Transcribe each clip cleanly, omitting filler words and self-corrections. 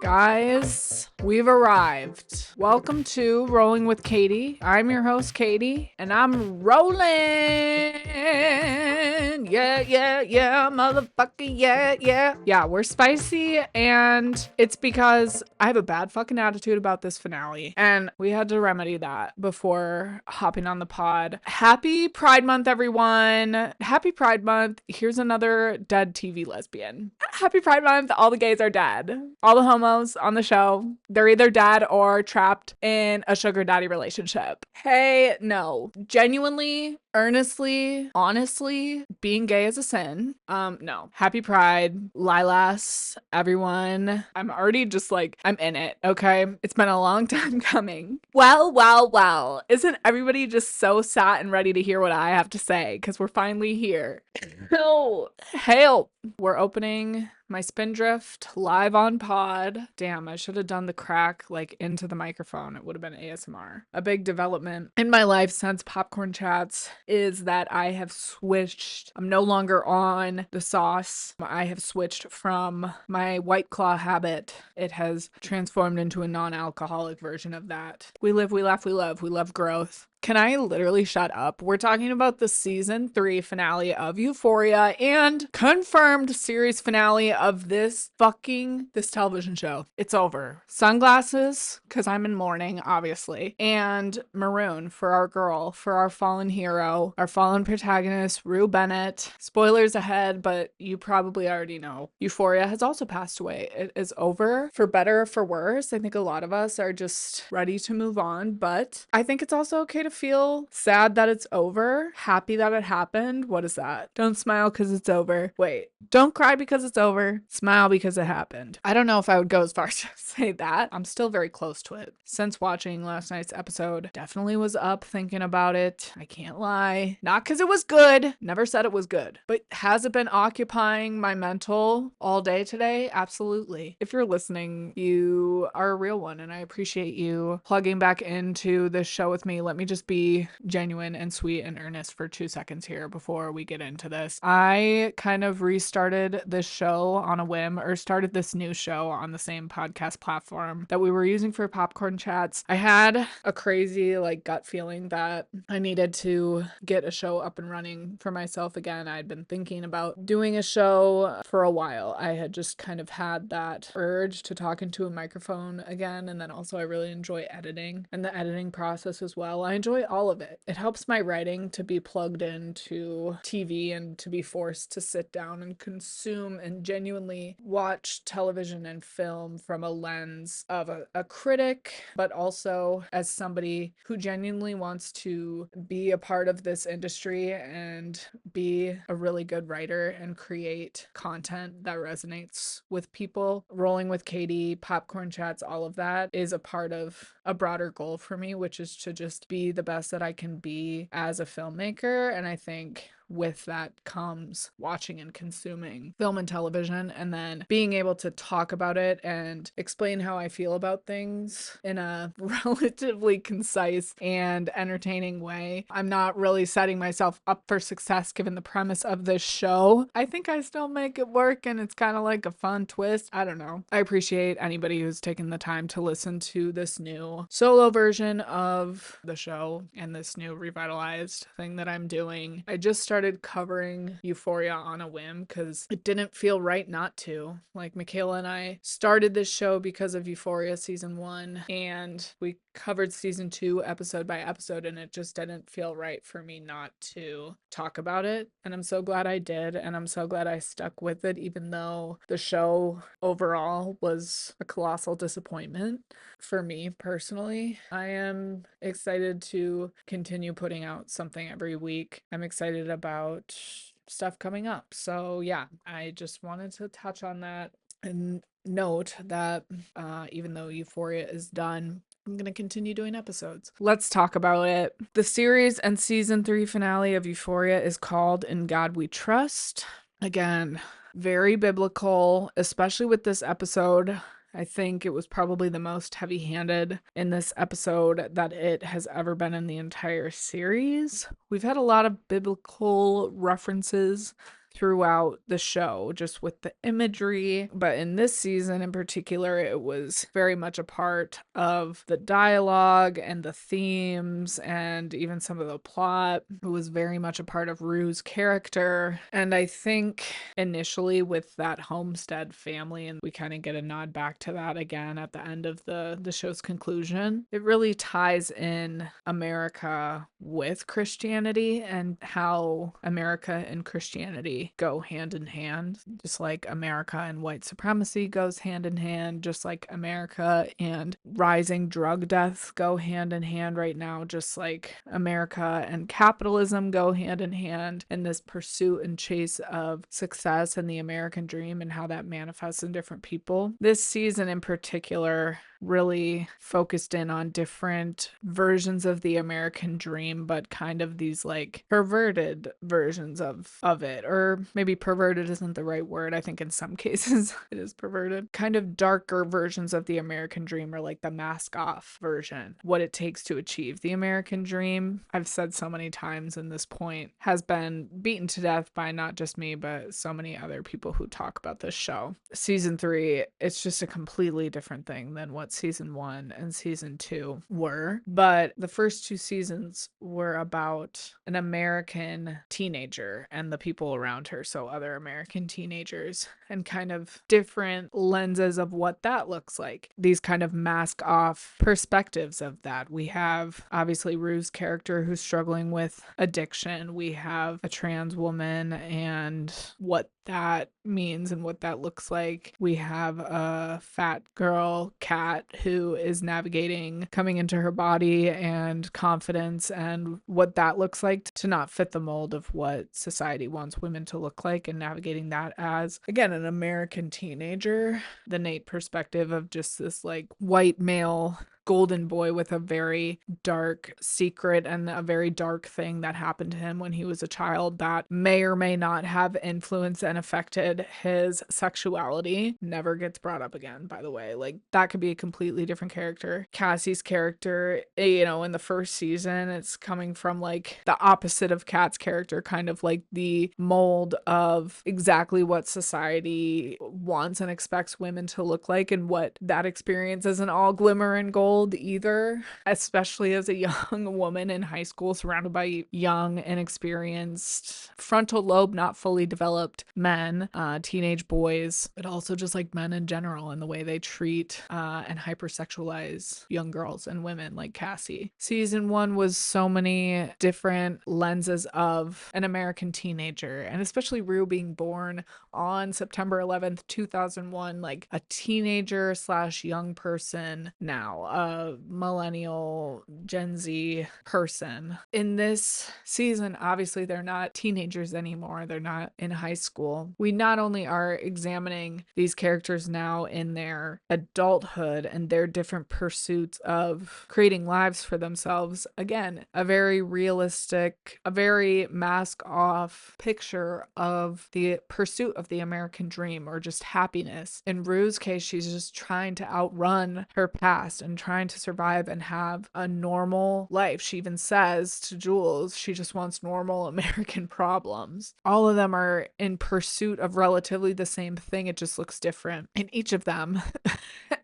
Guys, we've arrived. Welcome to Rolling with Katie. I'm your host, Katie, and I'm rolling. Yeah, motherfucker, yeah. Yeah, we're spicy, and it's because I have a bad fucking attitude about this finale, and we had to remedy that before hopping on the pod. Happy Pride Month, everyone. Happy Pride Month. Here's another dead TV lesbian. Happy Pride Month. All the gays are dead. All the homos on the show, they're either dead or trapped in a sugar daddy relationship. Hey, no. Genuinely, earnestly, honestly, being gay is a sin. No. Happy Pride, LYLAS, everyone. I'm already just like, I'm in it, okay? It's been a long time coming. Well. Isn't everybody just so sat and ready to hear what I have to say? Because we're finally here. No. Help. We're opening my Spindrift live on pod. Damn, I should have done the crack like into the microphone. It would have been ASMR. A big development in my life since Popcorn Chats is that I have switched. I'm no longer on the sauce. I have switched from my White Claw habit. It has transformed into a non-alcoholic version of that. We live, we laugh, we love. We love growth. Can I literally shut up? We're talking about the season 3 finale of Euphoria and confirmed series finale of this television show. It's over. Sunglasses, because I'm in mourning, obviously, and maroon for our girl, for our fallen hero, our fallen protagonist, Rue Bennett. Spoilers ahead, but you probably already know. Euphoria has also passed away. It is over, for better or for worse. I think a lot of us are just ready to move on, but I think it's also okay to feel sad that it's over, happy that it happened. What is that? Don't smile because it's over. Wait, don't cry because it's over. Smile because it happened. I don't know if I would go as far as to say that. I'm still very close to it. Since watching last night's episode, definitely was up thinking about it. I can't lie. Not because it was good. Never said it was good. But has it been occupying my mental all day today? Absolutely. If you're listening, you are a real one, and I appreciate you plugging back into this show with me. Let me just be genuine and sweet and earnest for 2 seconds here before we get into this. I kind of restarted this show on a whim, or started this new show on the same podcast platform that we were using for Popcorn Chats. I had a crazy gut feeling that I needed to get a show up and running for myself again. I'd been thinking about doing a show for a while. I had just kind of had that urge to talk into a microphone again, and then also I really enjoy editing and the editing process as well. I enjoy all of it. It helps my writing to be plugged into TV and to be forced to sit down and consume and genuinely watch television and film from a lens of a critic, but also as somebody who genuinely wants to be a part of this industry and be a really good writer and create content that resonates with people. Rolling with Katie, Popcorn Chats, all of that is a part of a broader goal for me, which is to just be the best that I can be as a filmmaker. And I think with that comes watching and consuming film and television, and then being able to talk about it and explain how I feel about things in a relatively concise and entertaining way. I'm not really setting myself up for success given the premise of this show. I think I still make it work, and it's kind of like a fun twist. I don't know. I appreciate anybody who's taken the time to listen to this new solo version of the show and this new revitalized thing that I'm doing. I just started covering Euphoria on a whim because it didn't feel right not to. Michaela and I started this show because of Euphoria season 1, and we covered season 2 episode by episode, and it just didn't feel right for me not to talk about it. And I'm so glad I did, and I'm so glad I stuck with it, even though the show overall was a colossal disappointment for me personally. I am excited to continue putting out something every week. I'm excited about stuff coming up. So yeah, I just wanted to touch on that and note that even though Euphoria is done, I'm going to continue doing episodes. Let's talk about it. The series and season 3 finale of Euphoria is called In God We Trust. Again, very biblical, especially with this episode. I think it was probably the most heavy-handed in this episode that it has ever been in the entire series. We've had a lot of biblical references throughout the show, just with the imagery. But in this season in particular, it was very much a part of the dialogue and the themes and even some of the plot. It was very much a part of Rue's character. And I think initially with that homestead family, and we kind of get a nod back to that again at the end of the show's conclusion, it really ties in America with Christianity and how America and Christianity go hand in hand, just like America and white supremacy goes hand in hand, just like America and rising drug deaths go hand in hand right now, just like America and capitalism go hand in hand in this pursuit and chase of success and the American dream and how that manifests in different people. This season in particular really focused in on different versions of the American dream, but kind of these like perverted versions of it, or maybe perverted isn't the right word. I think in some cases it is perverted. Kind of darker versions of the American dream, or like the mask off version, what it takes to achieve the American dream. I've said so many times, and this point has been beaten to death by not just me, but so many other people who talk about this show. Season 3, it's just a completely different thing than what season 1 and season 2 were. But the first 2 seasons were about an American teenager and the people around her, so other American teenagers, and kind of different lenses of what that looks like. These kind of mask off perspectives of that. We have obviously Rue's character who's struggling with addiction. We have a trans woman and what that means and what that looks like. We have a fat girl, Kat, who is navigating coming into her body and confidence and what that looks like to not fit the mold of what society wants women to look like, and navigating that as, again, an American teenager. The Nate perspective of just this like white male golden boy with a very dark secret and a very dark thing that happened to him when he was a child that may or may not have influenced and affected his sexuality. Never gets brought up again, by the way. Like, that could be a completely different character. Cassie's character, in the first season, it's coming from like the opposite of Kat's character, kind of like the mold of exactly what society wants and expects women to look like, and what that experience isn't all glimmer and gold either, especially as a young woman in high school surrounded by young, inexperienced, frontal lobe not fully developed men, teenage boys, but also just like men in general and the way they treat and hypersexualize young girls and women like Cassie. Season 1 was so many different lenses of an American teenager, and especially Rue being born on September 11th, 2001, like a teenager slash young person now, a millennial Gen Z person. In this season, obviously they're not teenagers anymore. They're not in high school. We not only are examining these characters now in their adulthood and their different pursuits of creating lives for themselves. Again, a very realistic, a very mask off picture of the pursuit of the American dream, or just happiness. In Rue's case, she's just trying to outrun her past and trying to survive and have a normal life. She even says to Jules she just wants normal American problems. All of them are in pursuit of relatively the same thing. It just looks different in each of them.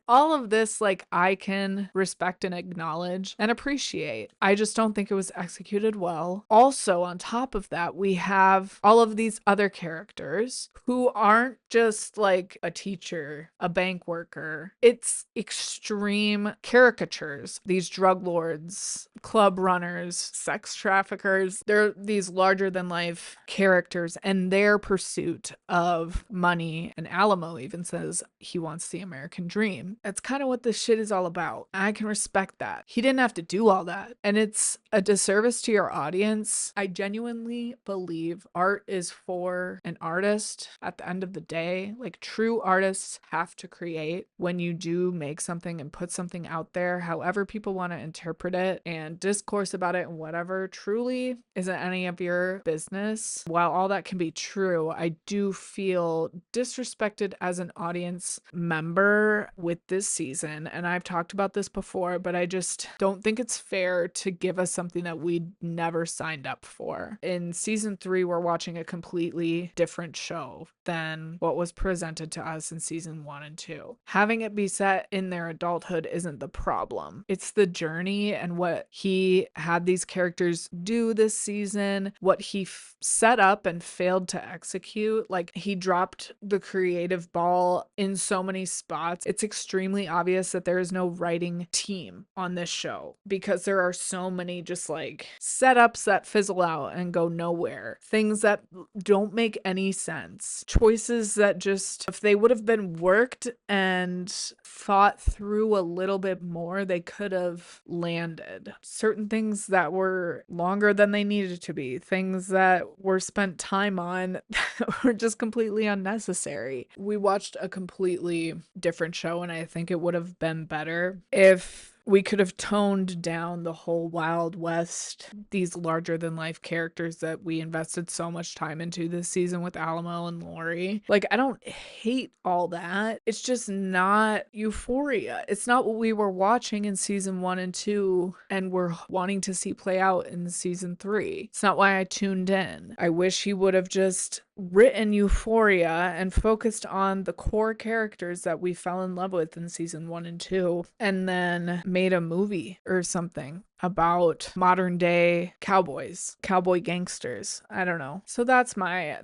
All of this, like, I can respect and acknowledge and appreciate. I just don't think it was executed well. Also, on top of that, we have all of these other characters who aren't just like a teacher, a bank worker. It's extreme caricatures. These drug lords, club runners, sex traffickers, they're these larger than life characters, and their pursuit of money. And Alamo even says he wants the American dream. That's kind of what this shit is all about. I can respect that. He didn't have to do all that. And it's a disservice to your audience. I genuinely believe art is for an artist at the end of the day. Like, true artists have to create. When you do make something and put something out there, however people want to interpret it and discourse about it and whatever, truly isn't any of your business. While all that can be true, I do feel disrespected as an audience member with this season, and I've talked about this before, but I just don't think it's fair to give us something that we never signed up for. In season 3, we're watching a completely different show than what was presented to us in season 1 and 2. Having it be set in their adulthood isn't the problem. It's the journey and what he had these characters do this season, what he set up and failed to execute. Like, he dropped the creative ball in so many spots. It's extremely obvious that there is no writing team on this show because there are so many just like setups that fizzle out and go nowhere. Things that don't make any sense. Choices that just, if they would have been worked and thought through a little bit more, they could have landed. Certain things that were longer than they needed to be, things that were spent time on that were just completely unnecessary. We watched a completely different show, and I think it would have been better if we could have toned down the whole Wild West, these larger than life characters that we invested so much time into this season with Alamo and Lori. Like, I don't hate all that. It's just not Euphoria. It's not what we were watching in season 1 and 2 and we're wanting to see play out in season 3. It's not why I tuned in. I wish he would have just written Euphoria and focused on the core characters that we fell in love with in season 1 and 2, and then made a movie or something about modern day cowboy gangsters. I don't know. So that's my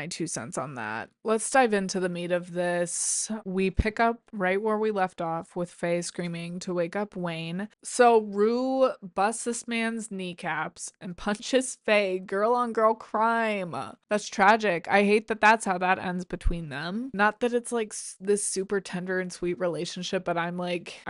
2 cents on that. Let's dive into the meat of this. We pick up right where we left off with Faye screaming to wake up Wayne. So Rue busts this man's kneecaps and punches Faye. Girl on girl crime. That's tragic. I hate that that's how that ends between them. Not that it's like this super tender and sweet relationship, but I'm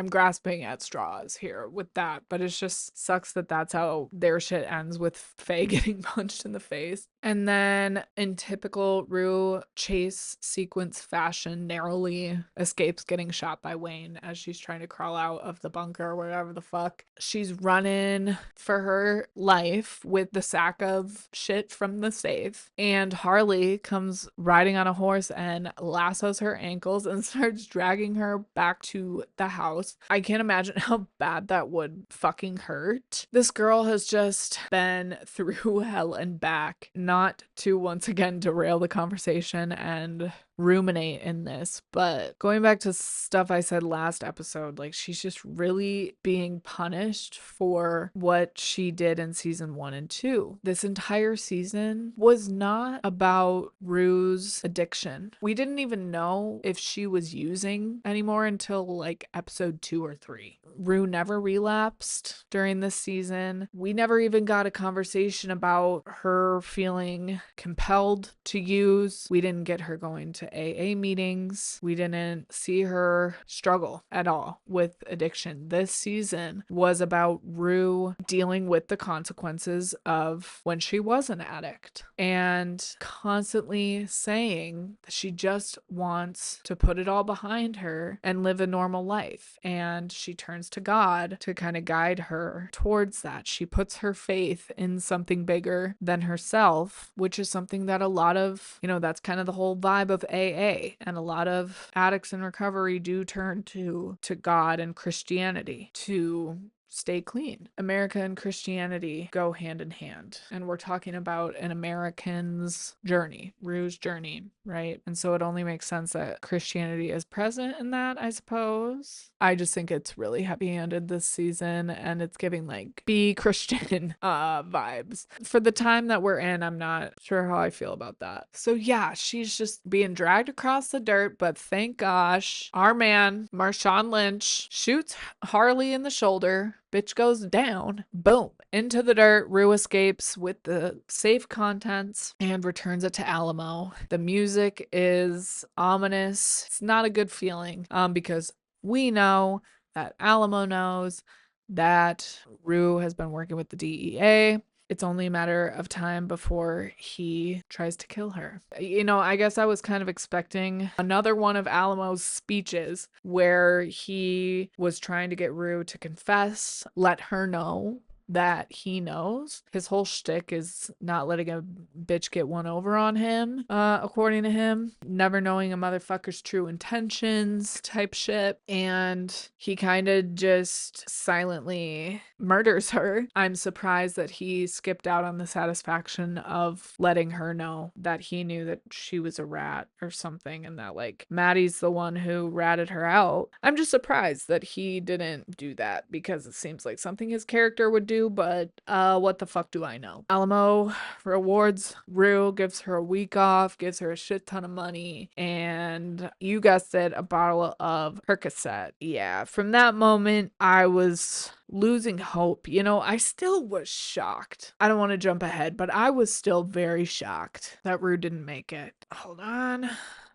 grasping at straws here with that. But it's just sucks that that's how their shit ends, with Faye getting punched in the face. And then in typical Rue chase sequence fashion, narrowly escapes getting shot by Wayne as she's trying to crawl out of the bunker or whatever the fuck. She's running for her life with the sack of shit from the safe, and Harley comes riding on a horse and lassos her ankles and starts dragging her back to the house. I can't imagine how bad that would fucking hurt. This girl has just been through hell and back. Not to once again derail the conversation and ruminate in this, but going back to stuff I said last episode, like, she's just really being punished for what she did in season 1 and 2. This entire season was not about Rue's addiction. We didn't even know if she was using anymore until like episode 2 or 3. Rue never relapsed during this season. We never even got a conversation about her feeling compelled to use. We didn't get her going to AA meetings. We didn't see her struggle at all with addiction. This season was about Rue dealing with the consequences of when she was an addict and constantly saying that she just wants to put it all behind her and live a normal life. And she turns to God to kind of guide her towards that. She puts her faith in something bigger than herself, which is something that a lot of, that's kind of the whole vibe of AA, and a lot of addicts in recovery do turn to God and Christianity to stay clean. America and Christianity go hand in hand. And we're talking about an American's journey, Rue's journey, right? And so it only makes sense that Christianity is present in that, I suppose. I just think it's really heavy-handed this season, and it's giving like be Christian vibes. For the time that we're in, I'm not sure how I feel about that. So yeah, she's just being dragged across the dirt, but thank gosh, our man, Marshawn Lynch, shoots Harley in the shoulder. Bitch goes down, boom, into the dirt. Rue escapes with the safe contents and returns it to Alamo. The music is ominous. It's not a good feeling because we know that Alamo knows that Rue has been working with the DEA. It's only a matter of time before he tries to kill her. I guess I was kind of expecting another one of Alamo's speeches where he was trying to get Rue to confess, let her know that he knows. His whole shtick is not letting a bitch get one over on him, according to him. Never knowing a motherfucker's true intentions type shit. And he kind of just silently murders her. I'm surprised that he skipped out on the satisfaction of letting her know that he knew that she was a rat or something, and that like Maddie's the one who ratted her out. I'm just surprised that he didn't do that, because it seems like something his character would do, but what the fuck do I know? Alamo rewards Rue, gives her a week off, gives her a shit ton of money, and you guessed it, a bottle of Percocet. Yeah, from that moment, I was losing hope. You know, I still was shocked. I don't want to jump ahead, but I was still very shocked that Rue didn't make it. Hold on.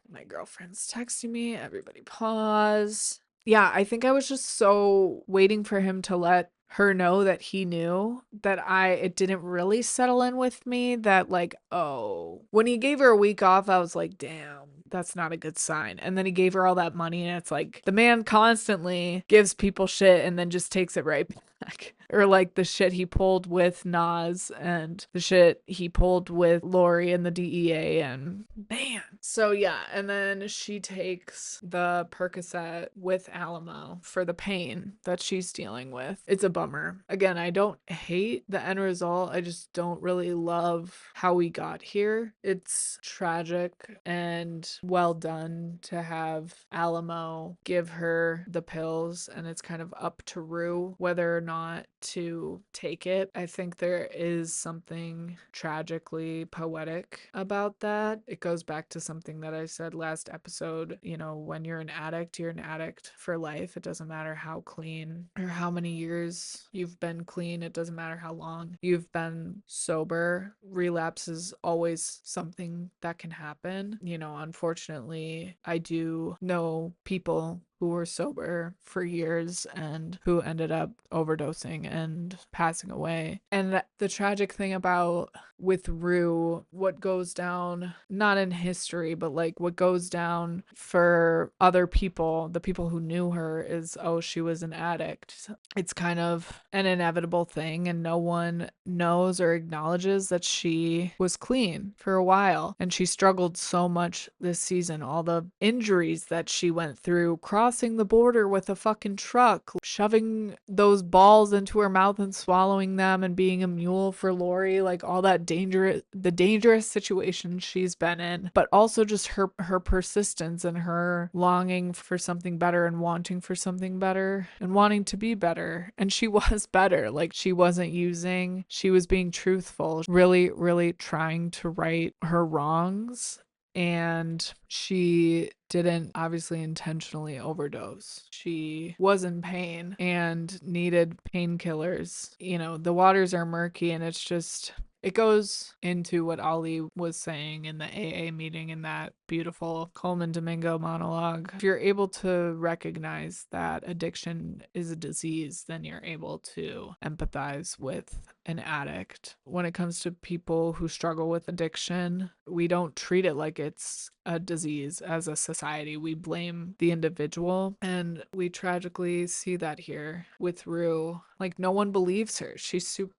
My girlfriend's texting me. Everybody pause. Yeah, I think I was just so waiting for him to let her know that he knew, that it didn't really settle in with me that like, oh, when he gave her a week off, I was like, damn, that's not a good sign. And then he gave her all that money, and it's like the man constantly gives people shit and then just takes it right back. Or like the shit he pulled with Nas and the shit he pulled with Lori and the DEA, and man. So yeah, and then she takes the Percocet with Alamo for the pain that she's dealing with. It's a bummer. Again, I don't hate the end result. I just don't really love how we got here. It's tragic and well done to have Alamo give her the pills, and it's kind of up to Rue whether or not to take it. I think there is something tragically poetic about that. It goes back to something that I said last episode. You know, when you're an addict, you're an addict for life. It doesn't matter how clean or how many years you've been clean. It doesn't matter how long you've been sober. Relapse is always something that can happen. You know, unfortunately, I do know people who were sober for years and who ended up overdosing and passing away. And the tragic thing about with Rue, what goes down, not in history, but like what goes down for other people, the people who knew her, is, oh, she was an addict. It's kind of an inevitable thing, and no one knows or acknowledges that she was clean for a while. And she struggled so much this season. All the injuries that she went through, crossing the border with a fucking truck, shoving those balls into her mouth and swallowing them, and being a mule for Lori, like all that dangerous situation she's been in, but also just her persistence and her longing for something better and wanting for something better and wanting to be better. And she was better. Like, she wasn't using, she was being truthful, really trying to right her wrongs. And she didn't obviously intentionally overdose. She was in pain and needed painkillers. You know, the waters are murky, and it's just, it goes into what Ali was saying in the AA meeting in that beautiful Coleman Domingo monologue. If you're able to recognize that addiction is a disease, then you're able to empathize with an addict. When it comes to people who struggle with addiction, we don't treat it like it's a disease as a society. We blame the individual, and we tragically see that here with Rue. Like, no one believes her.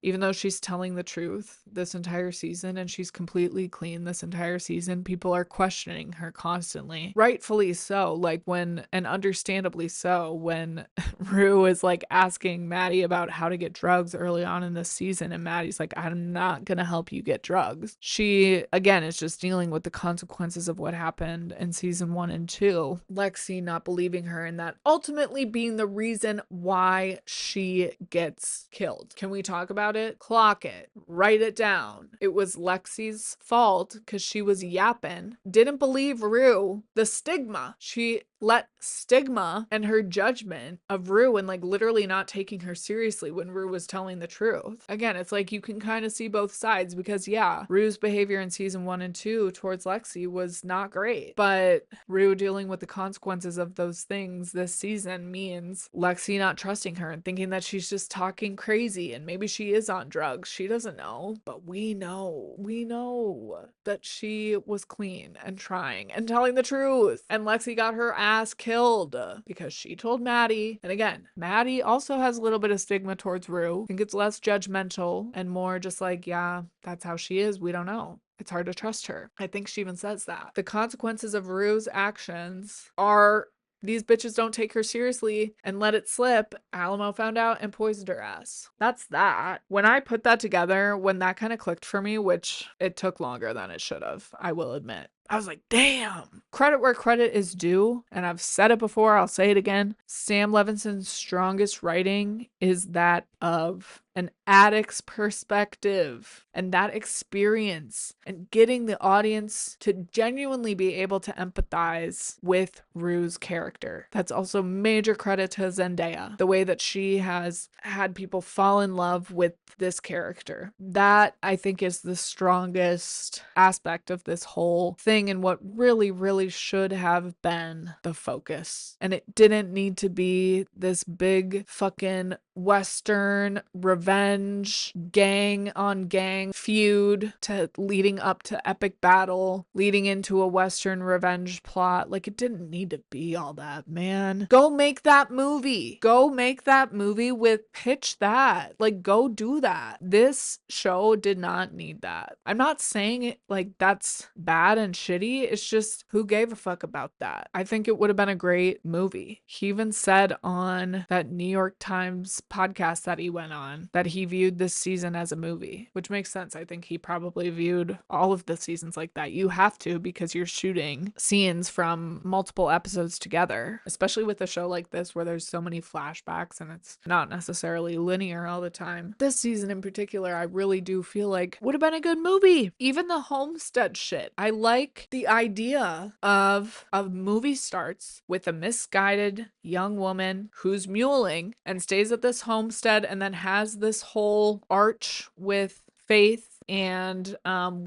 Even though she's telling the truth this entire season and she's completely clean this entire season, people are questioning her constantly. Rightfully so. Like, and understandably so, when Rue is like asking Maddie about how to get drugs early on in this season, and Maddie's like, I'm not gonna help you get drugs. She, again, is just dealing with the consequences of what happened in season 1 and 2. Lexi not believing her, and that ultimately being the reason why she gets killed. Can we talk about it? Clock it. Write it down. It was Lexi's fault because she was yapping. Didn't believe Rue. The stigma. She let stigma and her judgment of Rue, and like literally not taking her seriously when Rue was telling the truth. Again, it's like you can kind of see both sides, because yeah, Rue's behavior in season 1 and 2 towards Lexi was not great, but Rue dealing with the consequences of those things this season means Lexi not trusting her and thinking that she's just talking crazy, and maybe she is on drugs. She doesn't know, but we know. we know that she was clean and trying and telling the truth. And Lexi got her ass killed because she told Maddie. And again, Maddie also has a little bit of stigma towards Rue. I think it's less judgmental and more just like, yeah, that's how she is. We don't know. It's hard to trust her. I think she even says that. The consequences of Rue's actions are these bitches don't take her seriously and let it slip. Alamo found out and poisoned her ass. That's that. When I put that together, when that kind of clicked for me, which it took longer than it should have, I will admit, I was like, damn. Credit where credit is due. And I've said it before, I'll say it again. Sam Levinson's strongest writing is that of an addict's perspective and that experience and getting the audience to genuinely be able to empathize with Rue's character. That's also major credit to Zendaya, the way that she has had people fall in love with this character. That I think is the strongest aspect of this whole thing and what really, really should have been the focus. And it didn't need to be this big fucking Western revenge gang on gang feud to leading up to epic battle, leading into a Western revenge plot. Like, it didn't need to be all that, man. Go make that movie. Go make that movie with pitch that. Like, go do that. This show did not need that. I'm not saying it like that's bad and shitty. It's just who gave a fuck about that? I think it would have been a great movie. He even said on that New York Times podcast that he went on that he viewed this season as a movie, which makes sense. I think he probably viewed all of the seasons like that. You have to, because you're shooting scenes from multiple episodes together, especially with a show like this where there's so many flashbacks and it's not necessarily linear all the time. This season in particular, I really do feel like would have been a good movie. Even the homestead shit. I like the idea of a movie starts with a misguided young woman who's muling and stays at this homestead and then has this whole arch with Faith and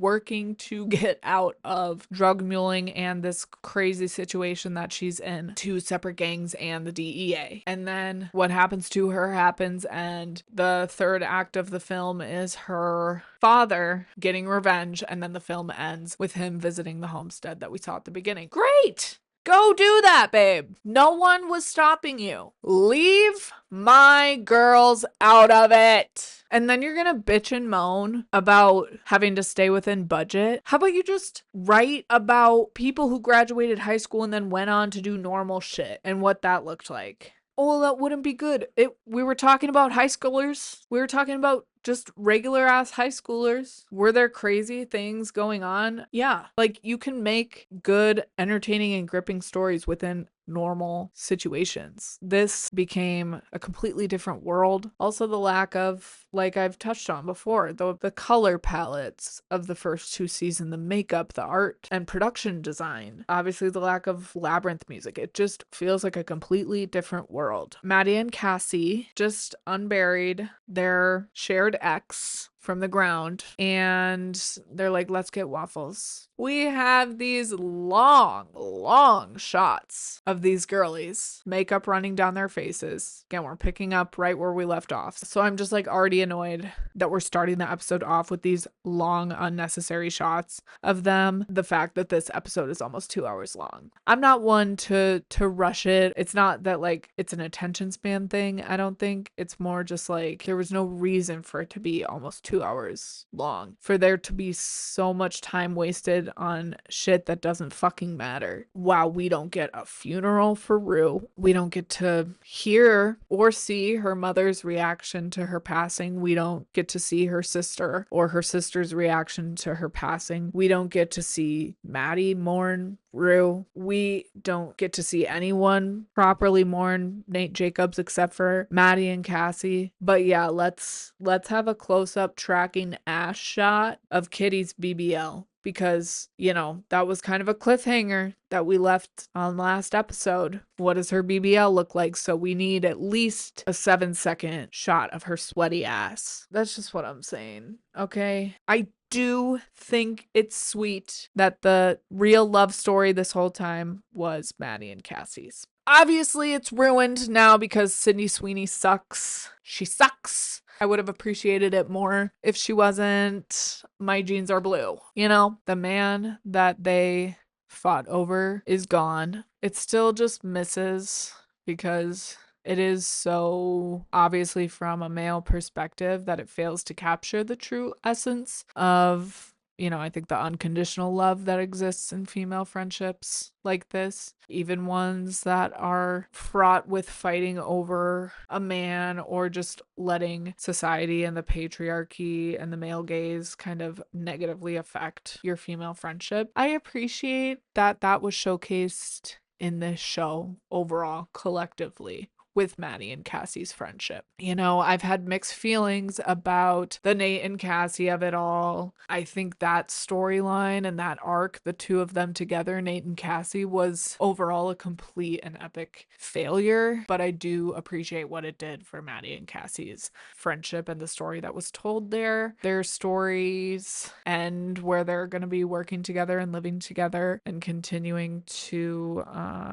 working to get out of drug muling and this crazy situation that she's in, two separate gangs and the DEA. And then what happens to her happens, and the third act of the film is her father getting revenge, and then the film ends with him visiting the homestead that we saw at the beginning. Great! Go do that, babe. No one was stopping you. Leave my girls out of it. And then you're gonna bitch and moan about having to stay within budget. How about you just write about people who graduated high school and then went on to do normal shit and what that looked like? Oh, that wouldn't be good. We were talking about high schoolers. We were talking about just regular ass high schoolers. Were there crazy things going on? Yeah. Like, you can make good, entertaining, and gripping stories within normal situations. This became a completely different world. Also, the lack of, like I've touched on before, the color palettes of the first two seasons, the makeup, the art, and production design. Obviously, the lack of Labyrinth music. It just feels like a completely different world. Maddie and Cassie just unburied their shared ex from the ground, and they're like, let's get waffles. We have these long shots of these girlies, makeup running down their faces. Again, we're picking up right where we left off. So I'm just like already annoyed that we're starting the episode off with these long, unnecessary shots of them. The fact that this episode is almost 2 hours long. I'm not one to rush it. It's not that like it's an attention span thing. I don't think. It's more just like there was no reason for it to be almost 2 hours long, for there to be so much time wasted on shit that doesn't fucking matter. Wow, we don't get a funeral for Rue. We don't get to hear or see her mother's reaction to her passing. We don't get to see her sister or her sister's reaction to her passing. We don't get to see Maddie mourn Rue. We don't get to see anyone properly mourn Nate Jacobs except for Maddie and Cassie. But yeah, let's have a close-up tracking ass shot of Kitty's BBL, because, you know, that was kind of a cliffhanger that we left on last episode. What does her BBL look like? So we need at least a 7-second shot of her sweaty ass. That's just what I'm saying. Okay. I do think it's sweet that the real love story this whole time was Maddie and Cassie's. Obviously, it's ruined now because Sydney Sweeney sucks. She sucks. I would have appreciated it more if she wasn't My Jeans Are Blue. You know, the man that they fought over is gone. It still just misses because it is so obviously from a male perspective that it fails to capture the true essence of, I think the unconditional love that exists in female friendships like this, even ones that are fraught with fighting over a man or just letting society and the patriarchy and the male gaze kind of negatively affect your female friendship. I appreciate that that was showcased in this show overall, collectively, with Maddie and Cassie's friendship. I've had mixed feelings about the Nate and Cassie of it all. I think that storyline and that arc, the two of them together, Nate and Cassie, was overall a complete and epic failure, but I do appreciate what it did for Maddie and Cassie's friendship and the story that was told there. Their stories and where they're going to be working together and living together and continuing to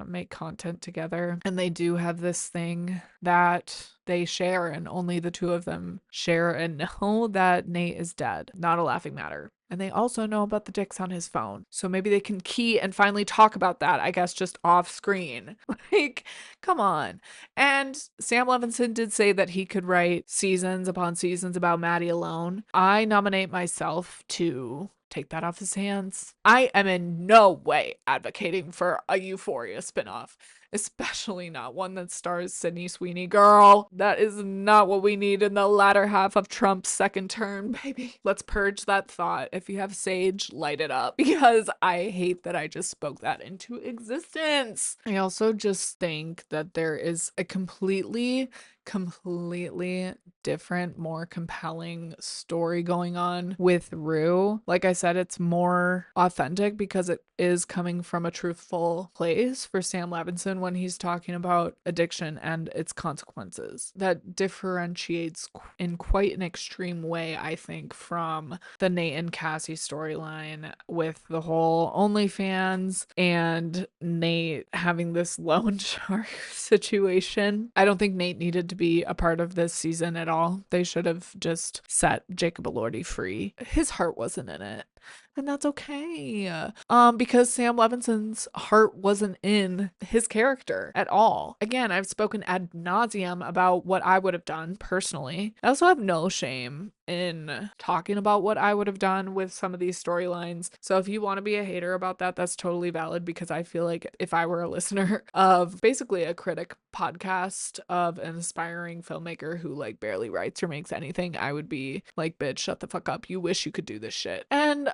make content together. And they do have this thing that they share, and only the two of them share and know that Nate is dead. Not a laughing matter. And they also know about the dicks on his phone. So maybe they can key and finally talk about that, I guess, just off screen. Like, come on. And Sam Levinson did say that he could write seasons upon seasons about Maddie alone. I nominate myself to take that off his hands. I am in no way advocating for a Euphoria spinoff, especially not one that stars Sydney Sweeney. Girl, that is not what we need in the latter half of Trump's second term, baby. Let's purge that thought. If you have sage, light it up, because I hate that I just spoke that into existence. I also just think that there is a completely different, more compelling story going on with Rue. Like I said, it's more authentic because it is coming from a truthful place for Sam Levinson when he's talking about addiction and its consequences. That differentiates in quite an extreme way, I think, from the Nate and Cassie storyline with the whole OnlyFans and Nate having this loan shark situation. I don't think Nate needed to be a part of this season at all. They should have just set Jacob Elordi free. His heart wasn't in it. And that's okay. Because Sam Levinson's heart wasn't in his character at all. Again, I've spoken ad nauseum about what I would have done personally. I also have no shame in talking about what I would have done with some of these storylines. So if you want to be a hater about that, that's totally valid, because I feel like if I were a listener of basically a critic podcast of an aspiring filmmaker who like barely writes or makes anything, I would be like, bitch, shut the fuck up. You wish you could do this shit. And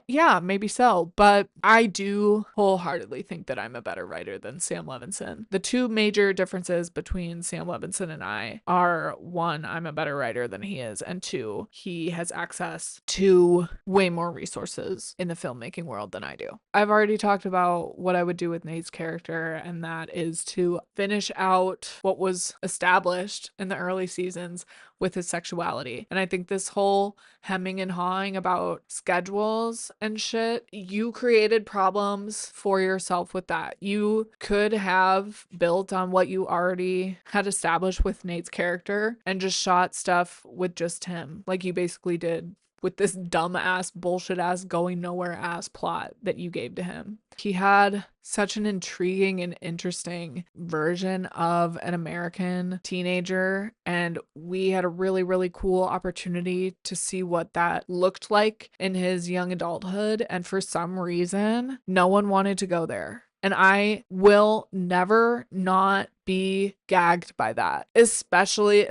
yeah, maybe so, but I do wholeheartedly think that I'm a better writer than Sam Levinson. The two major differences between Sam Levinson and I are, one, I'm a better writer than he is, and two, he has access to way more resources in the filmmaking world than I do. I've already talked about what I would do with Nate's character, and that is to finish out what was established in the early seasons with his sexuality. And I think this whole hemming and hawing about schedules and shit, you created problems for yourself with that. You could have built on what you already had established with Nate's character and just shot stuff with just him, like you basically did with this dumb ass, bullshit ass, going nowhere ass plot that you gave to him. He had such an intriguing and interesting version of an American teenager, and we had a really, really cool opportunity to see what that looked like in his young adulthood, and for some reason, no one wanted to go there. And I will never not be gagged by that, especially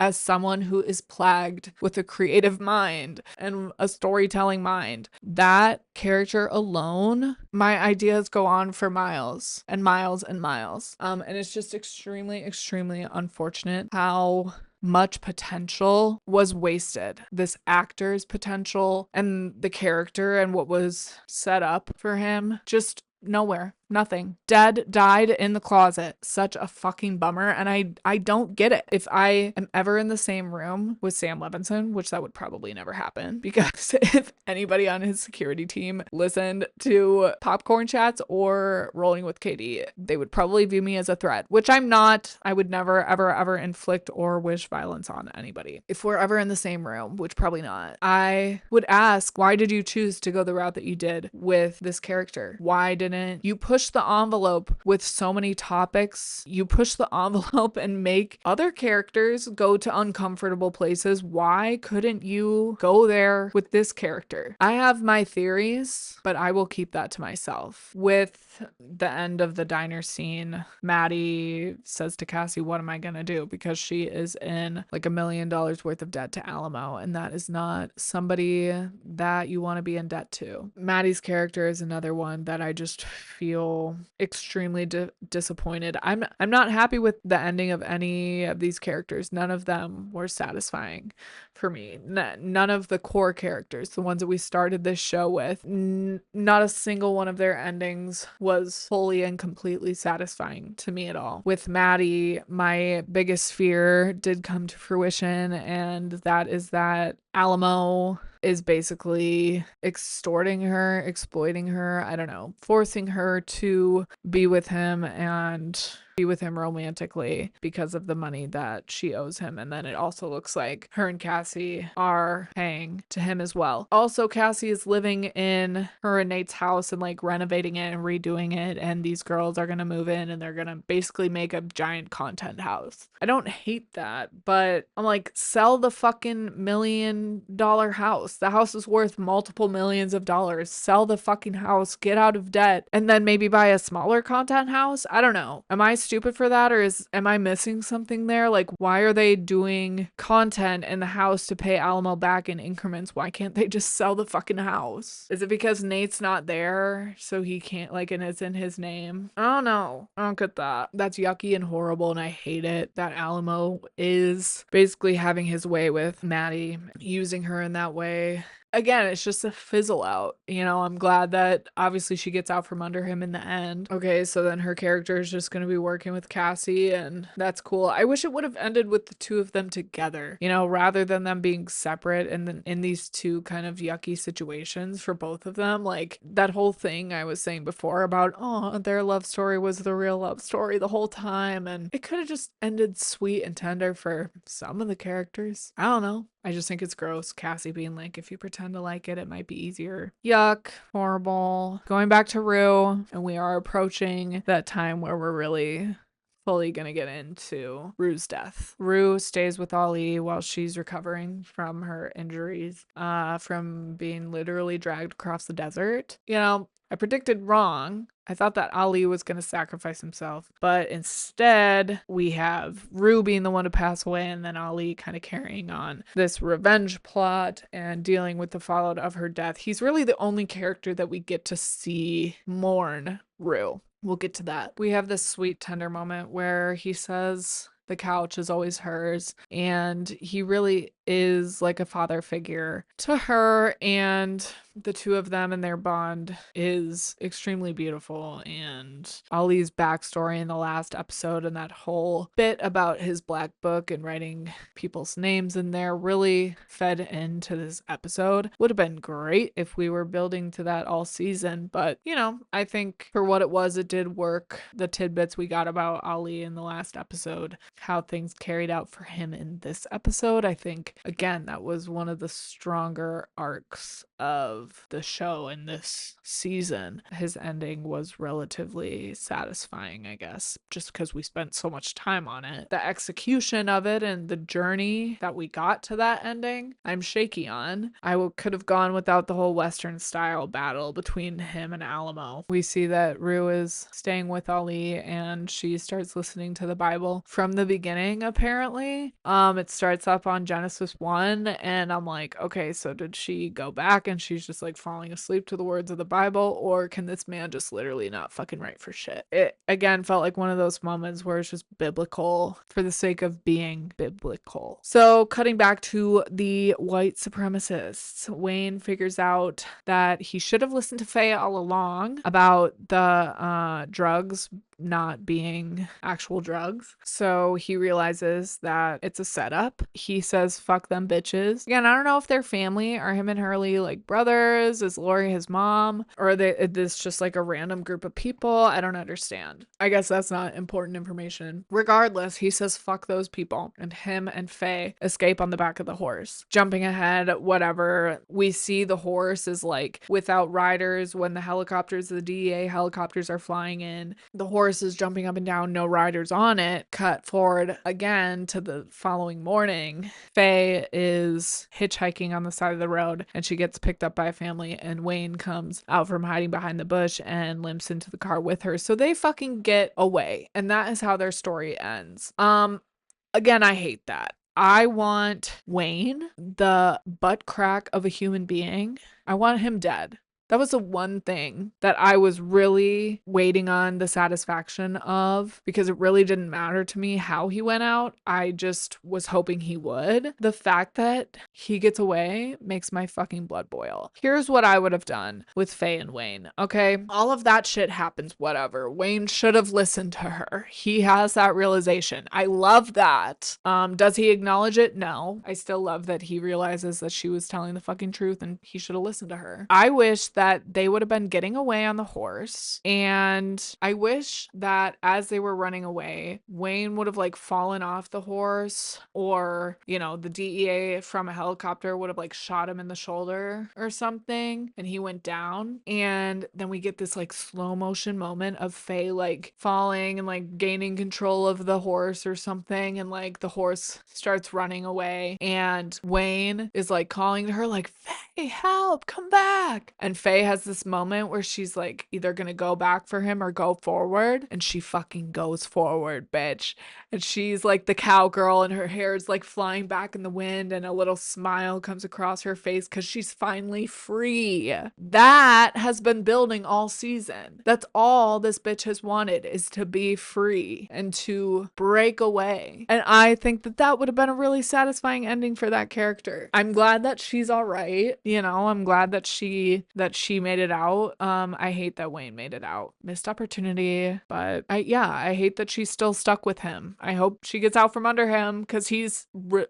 as someone who is plagued with a creative mind and a storytelling mind. That character alone, my ideas go on for miles and miles and miles. And it's just extremely, extremely unfortunate how much potential was wasted. This actor's potential and the character and what was set up for him, just nowhere. Nothing. Dead, died in the closet. Such a fucking bummer. And I don't get it. If I am ever in the same room with Sam Levinson, which that would probably never happen, because if anybody on his security team listened to Popcorn Chats or Rolling with Katie, they would probably view me as a threat, which I'm not. I would never, ever, ever inflict or wish violence on anybody. If we're ever in the same room, which probably not, I would ask, why did you choose to go the route that you did with this character? Why didn't you push the envelope with so many topics? You push the envelope and make other characters go to uncomfortable places. Why couldn't you go there with this character? I have my theories, but I will keep that to myself. With the end of the diner scene, Maddie says to Cassie, what am I gonna do? Because she is in like $1 million worth of debt to Alamo, and that is not somebody that you want to be in debt to. Maddie's character is another one that I just feel extremely disappointed. I'm not happy with the ending of any of these characters. None of them were satisfying for me. None of the core characters, the ones that we started this show with, not a single one of their endings was fully and completely satisfying to me at all. With Maddie, my biggest fear did come to fruition, and that is that Alamo is basically extorting her, exploiting her, I don't know, forcing her to be with him and be with him romantically because of the money that she owes him. And then it also looks like her and Cassie are paying to him as well. Also, Cassie is living in her and Nate's house and like renovating it and redoing it, and these girls are gonna move in and they're gonna basically make a giant content house. I don't hate that, but I'm like, sell the fucking $1 million house. The house is worth multiple millions of dollars. Sell the fucking house, get out of debt, and then maybe buy a smaller content house. I don't know. Am I stupid for that, or am I missing something there? Like, why are they doing content in the house to pay Alamo back in increments? Why can't they just sell the fucking house? Is it because Nate's not there, so he can't, like, and it's in his name? I don't know. I don't get that. That's yucky and horrible, and I hate it that Alamo is basically having his way with Maddie, using her in that way. Again, it's just a fizzle out. You know, I'm glad that obviously she gets out from under him in the end. Okay, so then her character is just going to be working with Cassie, and that's cool. I wish it would have ended with the two of them together, you know, rather than them being separate and then in these two kind of yucky situations for both of them. Like that whole thing I was saying before about, oh, their love story was the real love story the whole time, and it could have just ended sweet and tender for some of the characters. I don't know. I just think it's gross. Cassie being like, if you pretend to like it, it might be easier. Yuck. Horrible. Going back to Rue, and we are approaching that time where we're really fully gonna get into Rue's death. Rue stays with Ali while she's recovering from her injuries, from being literally dragged across the desert. You know, I predicted wrong. I thought that Ali was going to sacrifice himself, but instead we have Rue being the one to pass away, and then Ali kind of carrying on this revenge plot and dealing with the fallout of her death. He's really the only character that we get to see mourn Rue. We'll get to that. We have this sweet, tender moment where he says the couch is always hers, and he really is like a father figure to her, and the two of them and their bond is extremely beautiful. And Ali's backstory in the last episode and that whole bit about his black book and writing people's names in there really fed into this episode. Would have been great if we were building to that all season, but you know, I think for what it was, it did work. The tidbits we got about Ali in the last episode, how things carried out for him in this episode, I think again that was one of the stronger arcs of the show in this season. His ending was relatively satisfying, I guess, just because we spent so much time on it. The execution of it and the journey that we got to that ending, I'm shaky on. I could have gone without the whole Western style battle between him and Alamo. We see that Rue is staying with Ali and she starts listening to the Bible from the beginning, apparently. It starts up on Genesis closest one. And I'm like, okay, so did she go back and she's just like falling asleep to the words of the Bible, or can this man just literally not fucking write for shit? It again felt like one of those moments where it's just biblical for the sake of being biblical. So cutting back to the white supremacists, Wayne figures out that he should have listened to Faye all along about the drugs not being actual drugs. So he realizes that it's a setup. He says, fuck them bitches. Again, I don't know if they're family. Are him and Hurley like brothers? Is Lori his mom? Or is this just like a random group of people? I don't understand. I guess that's not important information. Regardless, he says, fuck those people. And him and Faye escape on the back of the horse. Jumping ahead, whatever. We see the horse is like without riders when the helicopters, the DEA helicopters are flying in. The horse is jumping up and down, no riders on it. Cut forward again to the following morning. Faye is hitchhiking on the side of the road and she gets picked up by a family, and Wayne comes out from hiding behind the bush and limps into the car with her. So they fucking get away, and that is how their story ends. Again, I hate that. I want Wayne, the butt crack of a human being, I want him dead. That was the one thing that I was really waiting on the satisfaction of, because it really didn't matter to me how he went out. I just was hoping he would. The fact that he gets away makes my fucking blood boil. Here's what I would have done with Faye and Wayne, okay? All of that shit happens, whatever. Wayne should have listened to her. He has that realization. I love that. Does he acknowledge it? No. I still love that he realizes that she was telling the fucking truth and he should have listened to her. I wish that they would have been getting away on the horse, and I wish that as they were running away, Wayne would have like fallen off the horse, or you know, the DEA from a helicopter would have like shot him in the shoulder or something and he went down, and then we get this like slow motion moment of Faye like falling and like gaining control of the horse or something, and like the horse starts running away and Wayne is like calling to her like, Faye, help, come back. And Faye has this moment where she's like either gonna go back for him or go forward, and she fucking goes forward, bitch. And she's like the cowgirl and her hair is like flying back in the wind and a little smile comes across her face because she's finally free. That has been building all season. That's all this bitch has wanted, is to be free and to break away. And I think that that would have been a really satisfying ending for that character. I'm glad that she's all right. You know, I'm glad that she made it out. I hate that Wayne made it out. Missed opportunity, but I hate that she's still stuck with him. I hope she gets out from under him because he's oh my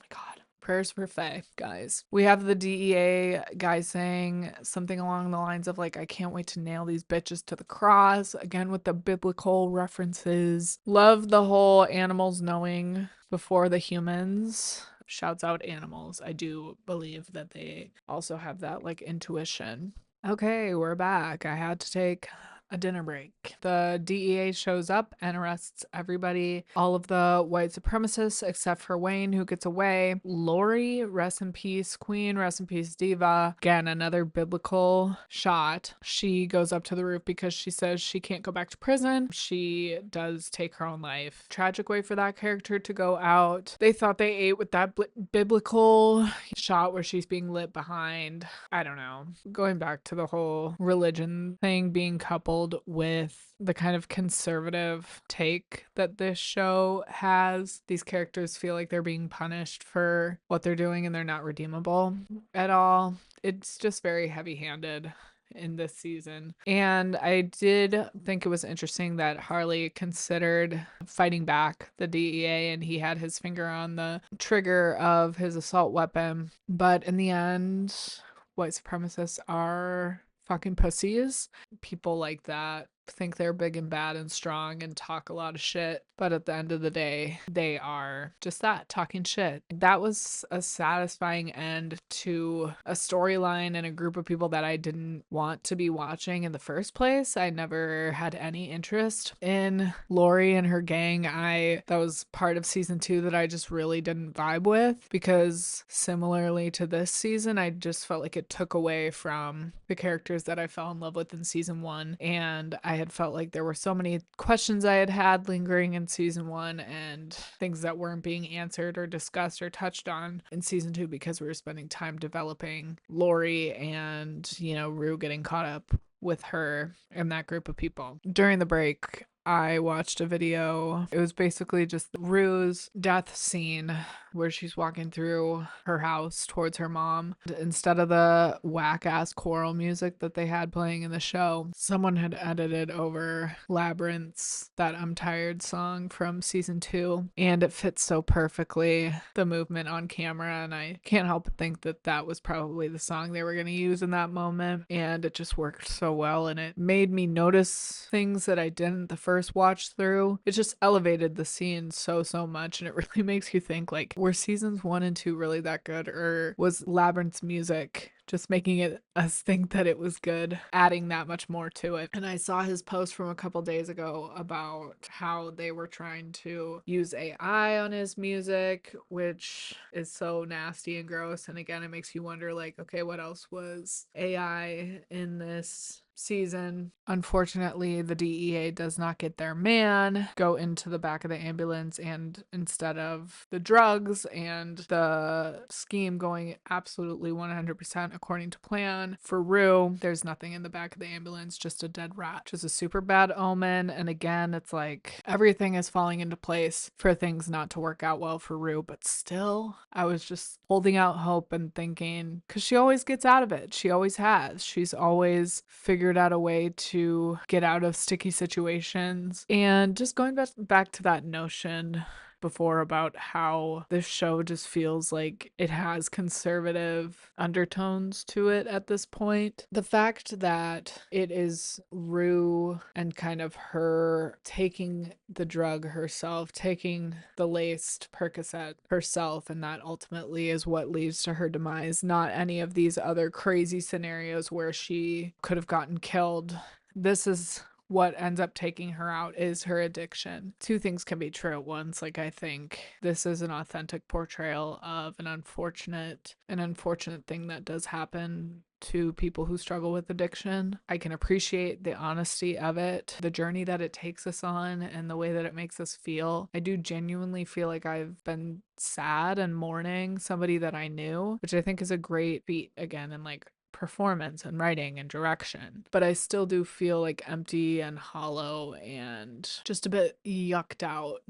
God. Prayers for Faye, guys. We have the DEA guy saying something along the lines of like, I can't wait to nail these bitches to the cross. Again, with the biblical references. Love the whole animals knowing before the humans. Shouts out animals. I do believe that they also have that like intuition. Okay, we're back. I had to take a dinner break. The DEA shows up and arrests everybody, all of the white supremacists except for Wayne, who gets away. Lori, rest in peace queen, rest in peace diva. Again, another biblical shot. She goes up to the roof because she says she can't go back to prison. She does take her own life. Tragic way for that character to go out. They thought they ate with that biblical shot where she's being lit behind. I don't know. Going back to the whole religion thing being coupled with the kind of conservative take that this show has. These characters feel like they're being punished for what they're doing and they're not redeemable at all. It's just very heavy-handed in this season. And I did think it was interesting that Harley considered fighting back the DEA and he had his finger on the trigger of his assault weapon. But in the end, white supremacists are fucking pussies. People like that think they're big and bad and strong and talk a lot of shit, but at the end of the day they are just that, talking shit. That was a satisfying end to a storyline and a group of people that I didn't want to be watching in the first place. I never had any interest in Lori and her gang. That was part of season 2 that I just really didn't vibe with, because similarly to this season, I just felt like it took away from the characters that I fell in love with in season 1, and I had felt like there were so many questions I had lingering in season 1 and things that weren't being answered or discussed or touched on in season 2 because we were spending time developing Lori and, Rue getting caught up with her and that group of people. During the break, I watched a video. It was basically just Rue's death scene where she's walking through her house towards her mom. Instead of the whack-ass choral music that they had playing in the show, someone had edited over Labyrinth's That I'm Tired song from season 2, and it fits so perfectly, the movement on camera, and I can't help but think that that was probably the song they were going to use in that moment, and it just worked so well, and it made me notice things that I didn't the first watch through. It just elevated the scene so much, and it really makes you think, like, were seasons 1 and 2 really that good, or was Labyrinth's music just making it us think that it was good, adding that much more to it? And I saw his post from a couple days ago about how they were trying to use AI on his music, which is so nasty and gross. And again, it makes you wonder, like, okay, what else was AI in this season? Unfortunately, the DEA does not get their man go into the back of the ambulance, and instead of the drugs and the scheme going absolutely 100% according to plan for Rue, there's nothing in the back of the ambulance, just a dead rat, which is a super bad omen. And again, it's like everything is falling into place for things not to work out well for Rue, but still, I was just holding out hope and thinking, because she always gets out of it. She always has. She's always figured out a way to get out of sticky situations. And just going back to that notion before about how this show just feels like it has conservative undertones to it at this point. The fact that it is Rue and kind of her taking the drug herself, taking the laced Percocet herself, and that ultimately is what leads to her demise, not any of these other crazy scenarios where she could have gotten killed. This is what ends up taking her out, is her addiction. Two things can be true at once. Like, I think this is an authentic portrayal of an unfortunate thing that does happen to people who struggle with addiction. I can appreciate the honesty of it, the journey that it takes us on, and the way that it makes us feel. I do genuinely feel like I've been sad and mourning somebody that I knew, which I think is a great feat, again, in like performance and writing and direction. But I still do feel like empty and hollow and just a bit yucked out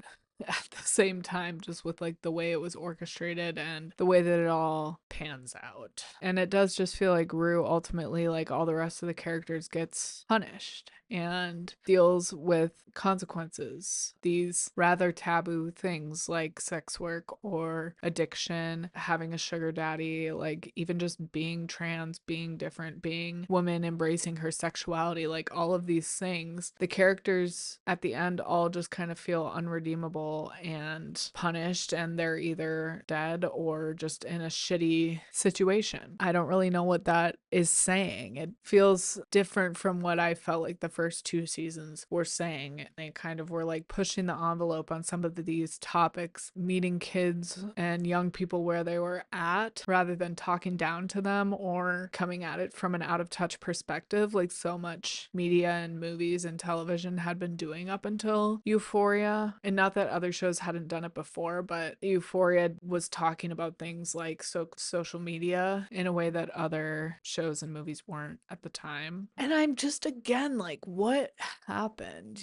at the same time, just with like the way it was orchestrated and the way that it all pans out. And it does just feel like Rue ultimately, like all the rest of the characters, gets punished and deals with consequences, these rather taboo things like sex work or addiction, having a sugar daddy, like even just being trans, being different, being woman, embracing her sexuality, like all of these things. The characters at the end all just kind of feel unredeemable and punished, and they're either dead or just in a shitty situation. I don't really know what that is saying. It feels different from what I felt like the first 2 seasons were saying. They kind of were like pushing the envelope on some of these topics, meeting kids and young people where they were at rather than talking down to them or coming at it from an out of touch perspective, like so much media and movies and television had been doing up until Euphoria. And not that other shows hadn't done it before, but Euphoria was talking about things like social media in a way that other shows and movies weren't at the time. And I'm just, again, like, what happened?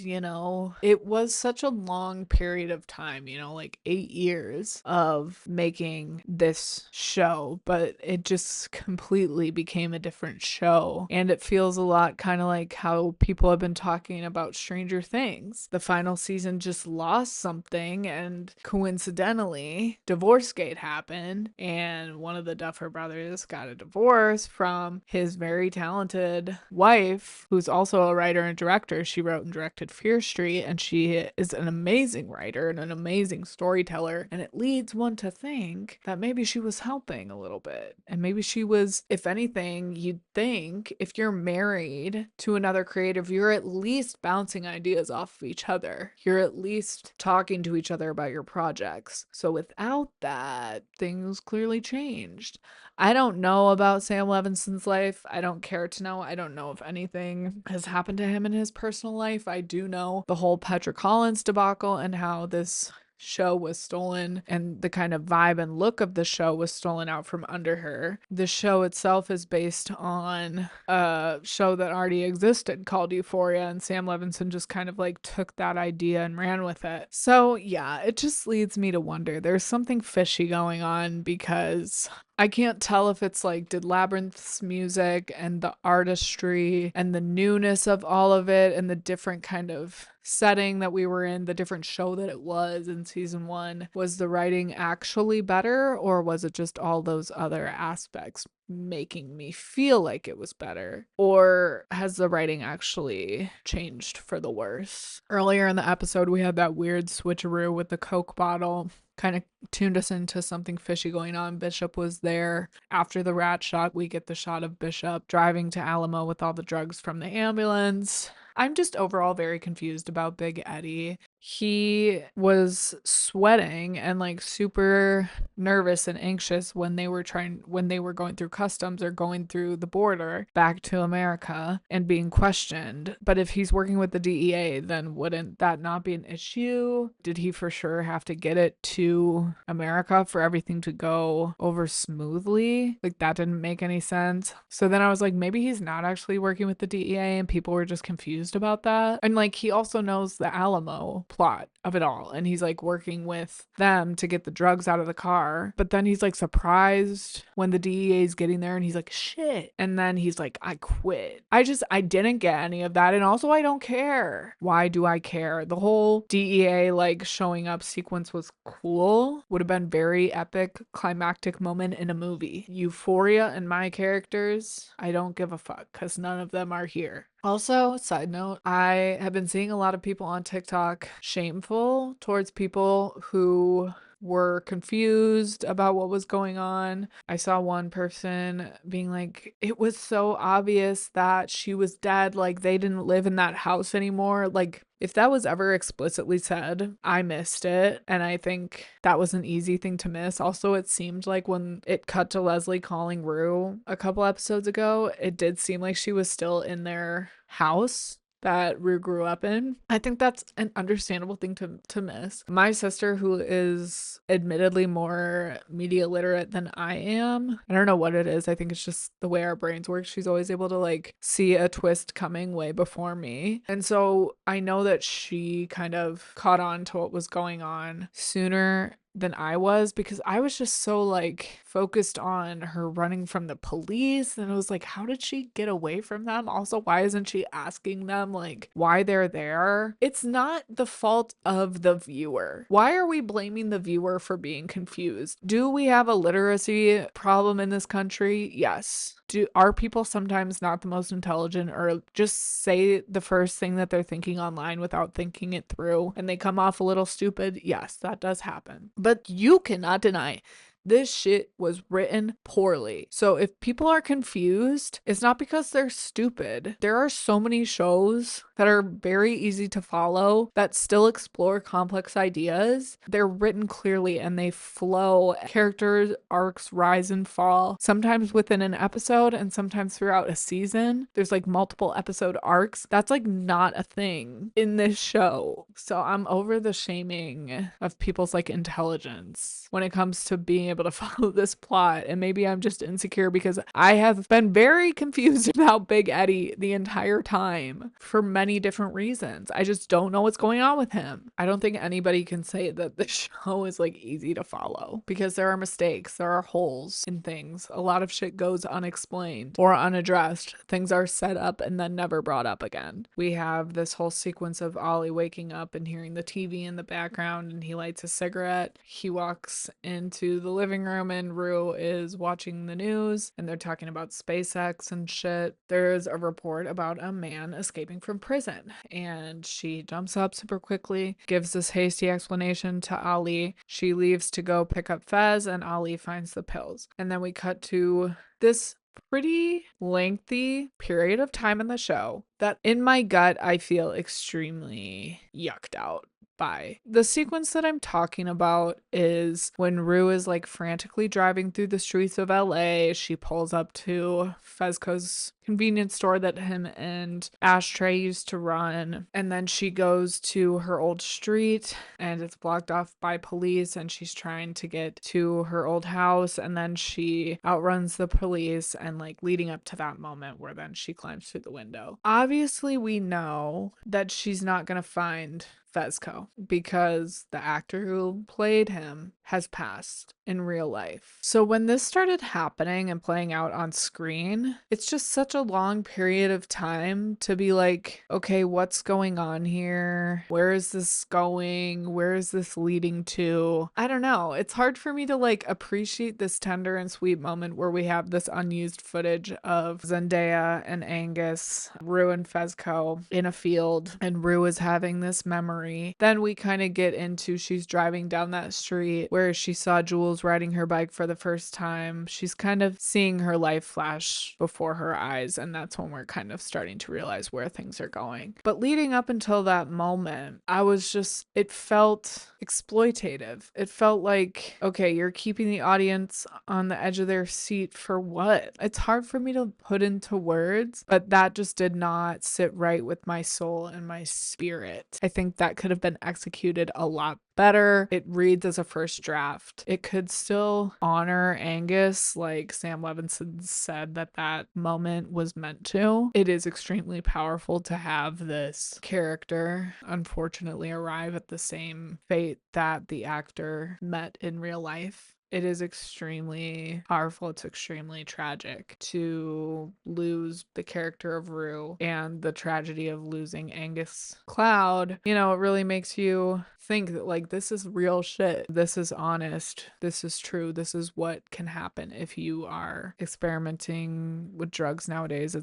It was such a long period of time, like 8 years of making this show, but it just completely became a different show. And it feels a lot kind of like how people have been talking about Stranger Things. The final season just lost something, and coincidentally, Divorcegate happened, and one of the Duffer brothers got a divorce from his very talented wife, who's also a writer and director. She wrote and directed Fear Street, and she is an amazing writer and an amazing storyteller. And it leads one to think that maybe she was helping a little bit. And maybe she was, if anything, you'd think if you're married to another creative, you're at least bouncing ideas off of each other. You're at least talking talking to each other about your projects. So without that, things clearly changed. I don't know about Sam Levinson's life. I don't care to know. I don't know if anything has happened to him in his personal life. I do know the whole Petra Collins debacle and how this show was stolen and the kind of vibe and look of the show was stolen out from under her. The show itself is based on a show that already existed called Euphoria, and Sam Levinson just kind of like took that idea and ran with it. So yeah, it just leads me to wonder there's something fishy going on, because I can't tell if it's like, did Labyrinth's music and the artistry and the newness of all of it and the different kind of setting that we were in, the different show that it was in season 1, was the writing actually better, or was it just all those other aspects making me feel like it was better? Or has the writing actually changed for the worse? Earlier in the episode, we had that weird switcheroo with the Coke bottle. Kind of tuned us into something fishy going on. Bishop was there. After the rat shot, we get the shot of Bishop driving to Alamo with all the drugs from the ambulance. I'm just overall very confused about Big Eddie. He was sweating and like super nervous and anxious when they were going through customs or going through the border back to America and being questioned. But if he's working with the DEA, then wouldn't that not be an issue? Did he for sure have to get it to America for everything to go over smoothly? Like, that didn't make any sense. So then I was like, maybe he's not actually working with the DEA and people were just confused about that. And like, he also knows the Alamo plot of it all, and he's like working with them to get the drugs out of the car, but then he's like surprised when the DEA is getting there and he's like, shit, and then he's like, I quit. I didn't get any of that, and also I don't care. Why do I care? The whole DEA like showing up sequence was cool, would have been very epic climactic moment in a movie. Euphoria and my characters, I don't give a fuck because none of them are here. Also, side note, I have been seeing a lot of people on TikTok shameful towards people who were confused about what was going on. I saw one person being like, it was so obvious that she was dead, like they didn't live in that house anymore. Like, if that was ever explicitly said, I missed it, and I think that was an easy thing to miss. Also, it seemed like when it cut to Leslie calling Rue a couple episodes ago, it did seem like she was still in their house that Rue grew up in. I think that's an understandable thing to miss. My sister, who is admittedly more media literate than I am, I don't know what it is. I think it's just the way our brains work. She's always able to like see a twist coming way before me. And so I know that she kind of caught on to what was going on sooner than I was, because I was just so like focused on her running from the police, and it was like, how did she get away from them? Also, why isn't she asking them like why they're there? It's not the fault of the viewer. Why are we blaming the viewer for being confused? Do we have a literacy problem in this country? Yes. Are people sometimes not the most intelligent, or just say the first thing that they're thinking online without thinking it through and they come off a little stupid? Yes, that does happen. But you cannot deny this shit was written poorly. So if people are confused, it's not because they're stupid. There are so many shows that are very easy to follow that still explore complex ideas. They're written clearly and they flow. Characters' arcs rise and fall, sometimes within an episode and sometimes throughout a season. There's like multiple episode arcs. That's like not a thing in this show. So I'm over the shaming of people's like intelligence when it comes to being able to follow this plot. And maybe I'm just insecure because I have been very confused about Big Eddie the entire time for many different reasons. I just don't know what's going on with him. I don't think anybody can say that the show is like easy to follow, because there are mistakes, there are holes in things. A lot of shit goes unexplained or unaddressed. Things are set up and then never brought up again. We have this whole sequence of Ollie waking up and hearing the TV in the background, and he lights a cigarette. He walks into the living room and Rue is watching the news and they're talking about SpaceX and shit. There's a report about a man escaping from prison, and she jumps up super quickly, gives this hasty explanation to Ali. She leaves to go pick up Fez, and Ali finds the pills. And then we cut to this pretty lengthy period of time in the show that in my gut I feel extremely yucked out by. The sequence that I'm talking about is when Rue is like frantically driving through the streets of LA. She pulls up to Fezco's convenience store that him and Ashtray used to run, and then she goes to her old street and it's blocked off by police, and she's trying to get to her old house, and then she outruns the police, and like leading up to that moment where then she climbs through the window. Obviously we know that she's not gonna find Fezco because the actor who played him has passed in real life. So when this started happening and playing out on screen, it's just such a long period of time to be like, okay, what's going on here? Where is this going? Where is this leading to? I don't know. It's hard for me to like appreciate this tender and sweet moment where we have this unused footage of Zendaya and Angus, Rue and Fezco in a field, and Rue is having this memory. Then we kind of get into she's driving down that street where she saw Jules riding her bike for the first time. She's kind of seeing her life flash before her eyes, and that's when we're kind of starting to realize where things are going. But leading up until that moment, it felt exploitative. It felt like, okay, you're keeping the audience on the edge of their seat for what? It's hard for me to put into words, but that just did not sit right with my soul and my spirit. I think that could have been executed a lot better. It reads as a first draft. It could still honor Angus, like Sam Levinson said that moment was meant to. It is extremely powerful to have this character unfortunately arrive at the same fate that the actor met in real life. It is extremely powerful. It's extremely tragic to lose the character of Rue, and the tragedy of losing Angus Cloud. You know, it really makes you think that like this is real shit. This is honest. This is true. This is what can happen if you are experimenting with drugs nowadays.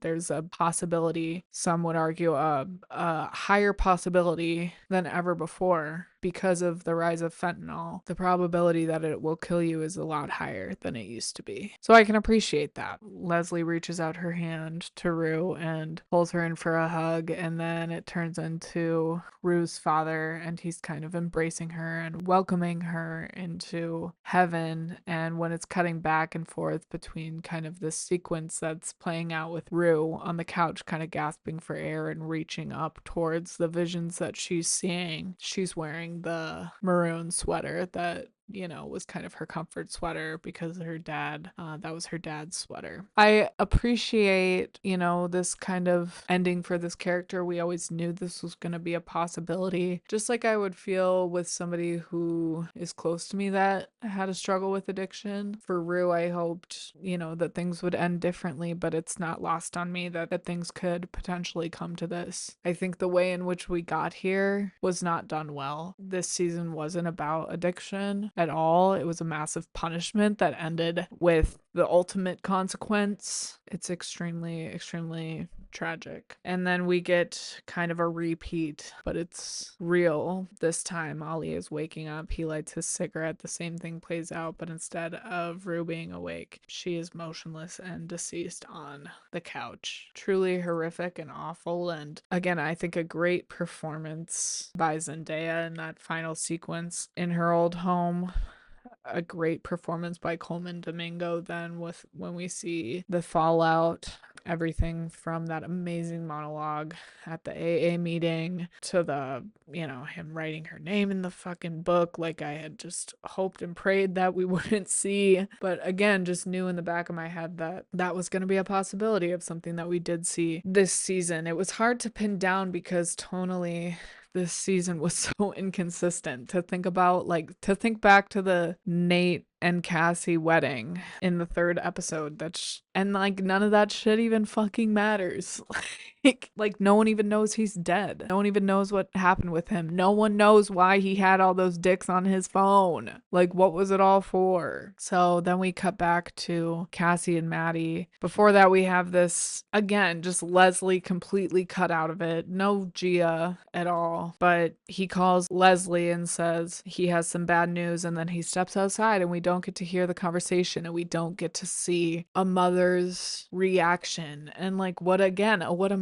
There's a possibility, some would argue a higher possibility than ever before because of the rise of fentanyl. The probability that it will kill you is a lot higher than it used to be. So I can appreciate that. Leslie reaches out her hand to Rue and pulls her in for a hug, and then it turns into Rue's father, and he's kind of embracing her and welcoming her into heaven. And when it's cutting back and forth between kind of this sequence that's playing out with Rue on the couch kind of gasping for air and reaching up towards the visions that she's seeing, she's wearing the maroon sweater that, you know, was kind of her comfort sweater because her dad, that was her dad's sweater. I appreciate, you know, this kind of ending for this character. We always knew this was going to be a possibility. Just like I would feel with somebody who is close to me that had a struggle with addiction. For Rue, I hoped, you know, that things would end differently, but it's not lost on me that things could potentially come to this. I think the way in which we got here was not done well. This season wasn't about addiction at all. It was a massive punishment that ended with the ultimate consequence. It's extremely, extremely tragic. And then we get kind of a repeat, but it's real. This time, Ali is waking up. He lights his cigarette. The same thing plays out, but instead of Rue being awake, she is motionless and deceased on the couch. Truly horrific and awful. And again, I think a great performance by Zendaya in that final sequence in her old home. A great performance by Coleman Domingo then with when we see the fallout, everything from that amazing monologue at the AA meeting to the, you know, him writing her name in the fucking book like I had just hoped and prayed that we wouldn't see. But again, just knew in the back of my head that that was going to be a possibility of something that we did see this season. It was hard to pin down because tonally this season was so inconsistent. To think back to the Nate and Cassie wedding in the third episode, and like none of that shit even fucking matters. like no one even knows he's dead. No one even knows what happened with him. No one knows why he had all those dicks on his phone. Like, what was it all for? So then we cut back to Cassie and Maddie. Before that, we have this again, just Leslie completely cut out of it. No Gia at all. But he calls Leslie and says he has some bad news, and then he steps outside and we don't get to hear the conversation, and we don't get to see a mother's reaction. And like, what a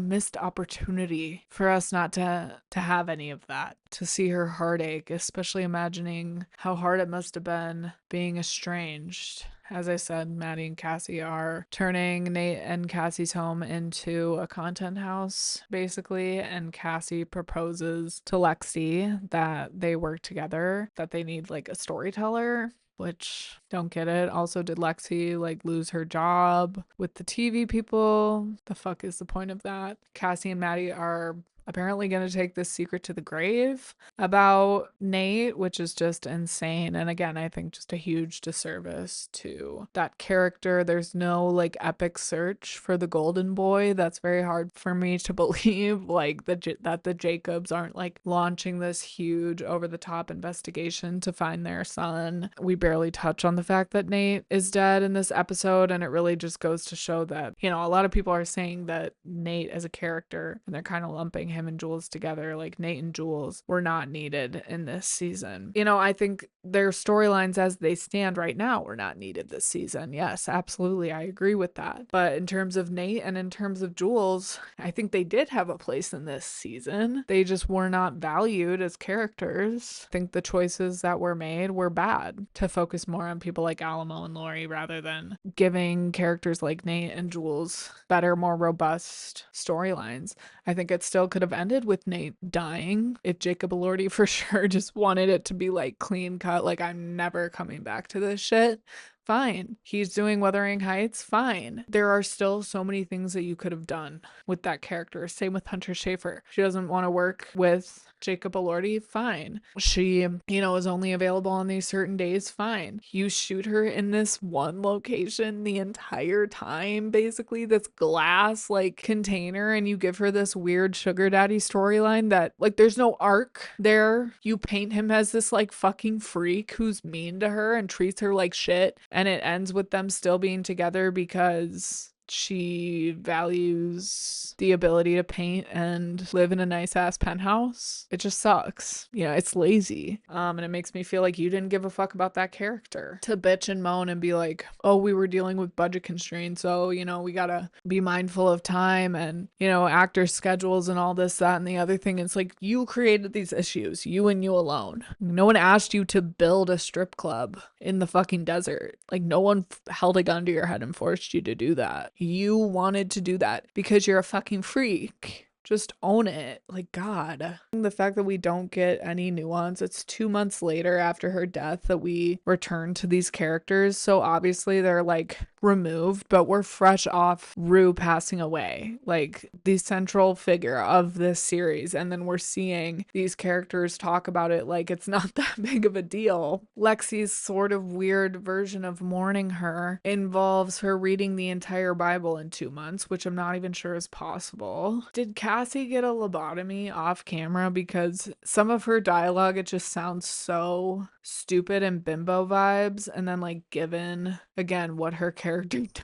missed opportunity for us not to have any of that, to see her heartache, especially imagining how hard it must have been being estranged. As I said, Maddie and Cassie are turning Nate and Cassie's home into a content house, basically, and Cassie proposes to Lexi that they work together, that they need like a storyteller, which don't get it. Also, did Lexi like lose her job with the TV people? The fuck is the point of that? Cassie and Maddie are apparently going to take this secret to the grave about Nate, which is just insane. And again, I think just a huge disservice to that character. There's no like epic search for the golden boy. That's very hard for me to believe, like that the Jacobs aren't like launching this huge over the top investigation to find their son. We barely touch on the fact that Nate is dead in this episode, and it really just goes to show that, you know, a lot of people are saying that Nate as a character, and they're kind of lumping him and Jules together, like Nate and Jules were not needed in this season. You know, I think their storylines as they stand right now were not needed this season. Yes, absolutely, I agree with that. But in terms of Nate and in terms of Jules, I think they did have a place in this season. They just were not valued as characters. I think the choices that were made were bad, to focus more on people like Alamo and Lori rather than giving characters like Nate and Jules better, more robust storylines. I think it still could have ended with Nate dying if Jacob Elordi for sure just wanted it to be like clean cut, like I'm never coming back to this shit. Fine. He's doing Wuthering Heights. Fine. There are still so many things that you could have done with that character. Same with Hunter Schafer. She doesn't want to work with Jacob Elordi. Fine. She, you know, is only available on these certain days. Fine. You shoot her in this one location the entire time, basically, this glass like container, and you give her this weird sugar daddy storyline that like there's no arc there. You paint him as this like fucking freak who's mean to her and treats her like shit. And it ends with them still being together because she values the ability to paint and live in a nice ass penthouse. It just sucks. You know, it's lazy. And it makes me feel like you didn't give a fuck about that character. To bitch and moan and be like, oh, we were dealing with budget constraints, so, you know, we gotta be mindful of time and, you know, actors' schedules and all this, that, and the other thing. It's like, you created these issues, you and you alone. No one asked you to build a strip club in the fucking desert. Like, no one held a gun to your head and forced you to do that. You wanted to do that because you're a fucking freak. Just own it. Like, God. The fact that we don't get any nuance, it's 2 months later after her death that we return to these characters. So obviously they're like removed, but we're fresh off Rue passing away, like the central figure of this series. And then we're seeing these characters talk about it like it's not that big of a deal. Lexi's sort of weird version of mourning her involves her reading the entire Bible in 2 months, which I'm not even sure is possible. Did Cassie get a lobotomy off camera? Because some of her dialogue, it just sounds so stupid and bimbo vibes. And then like given again what her character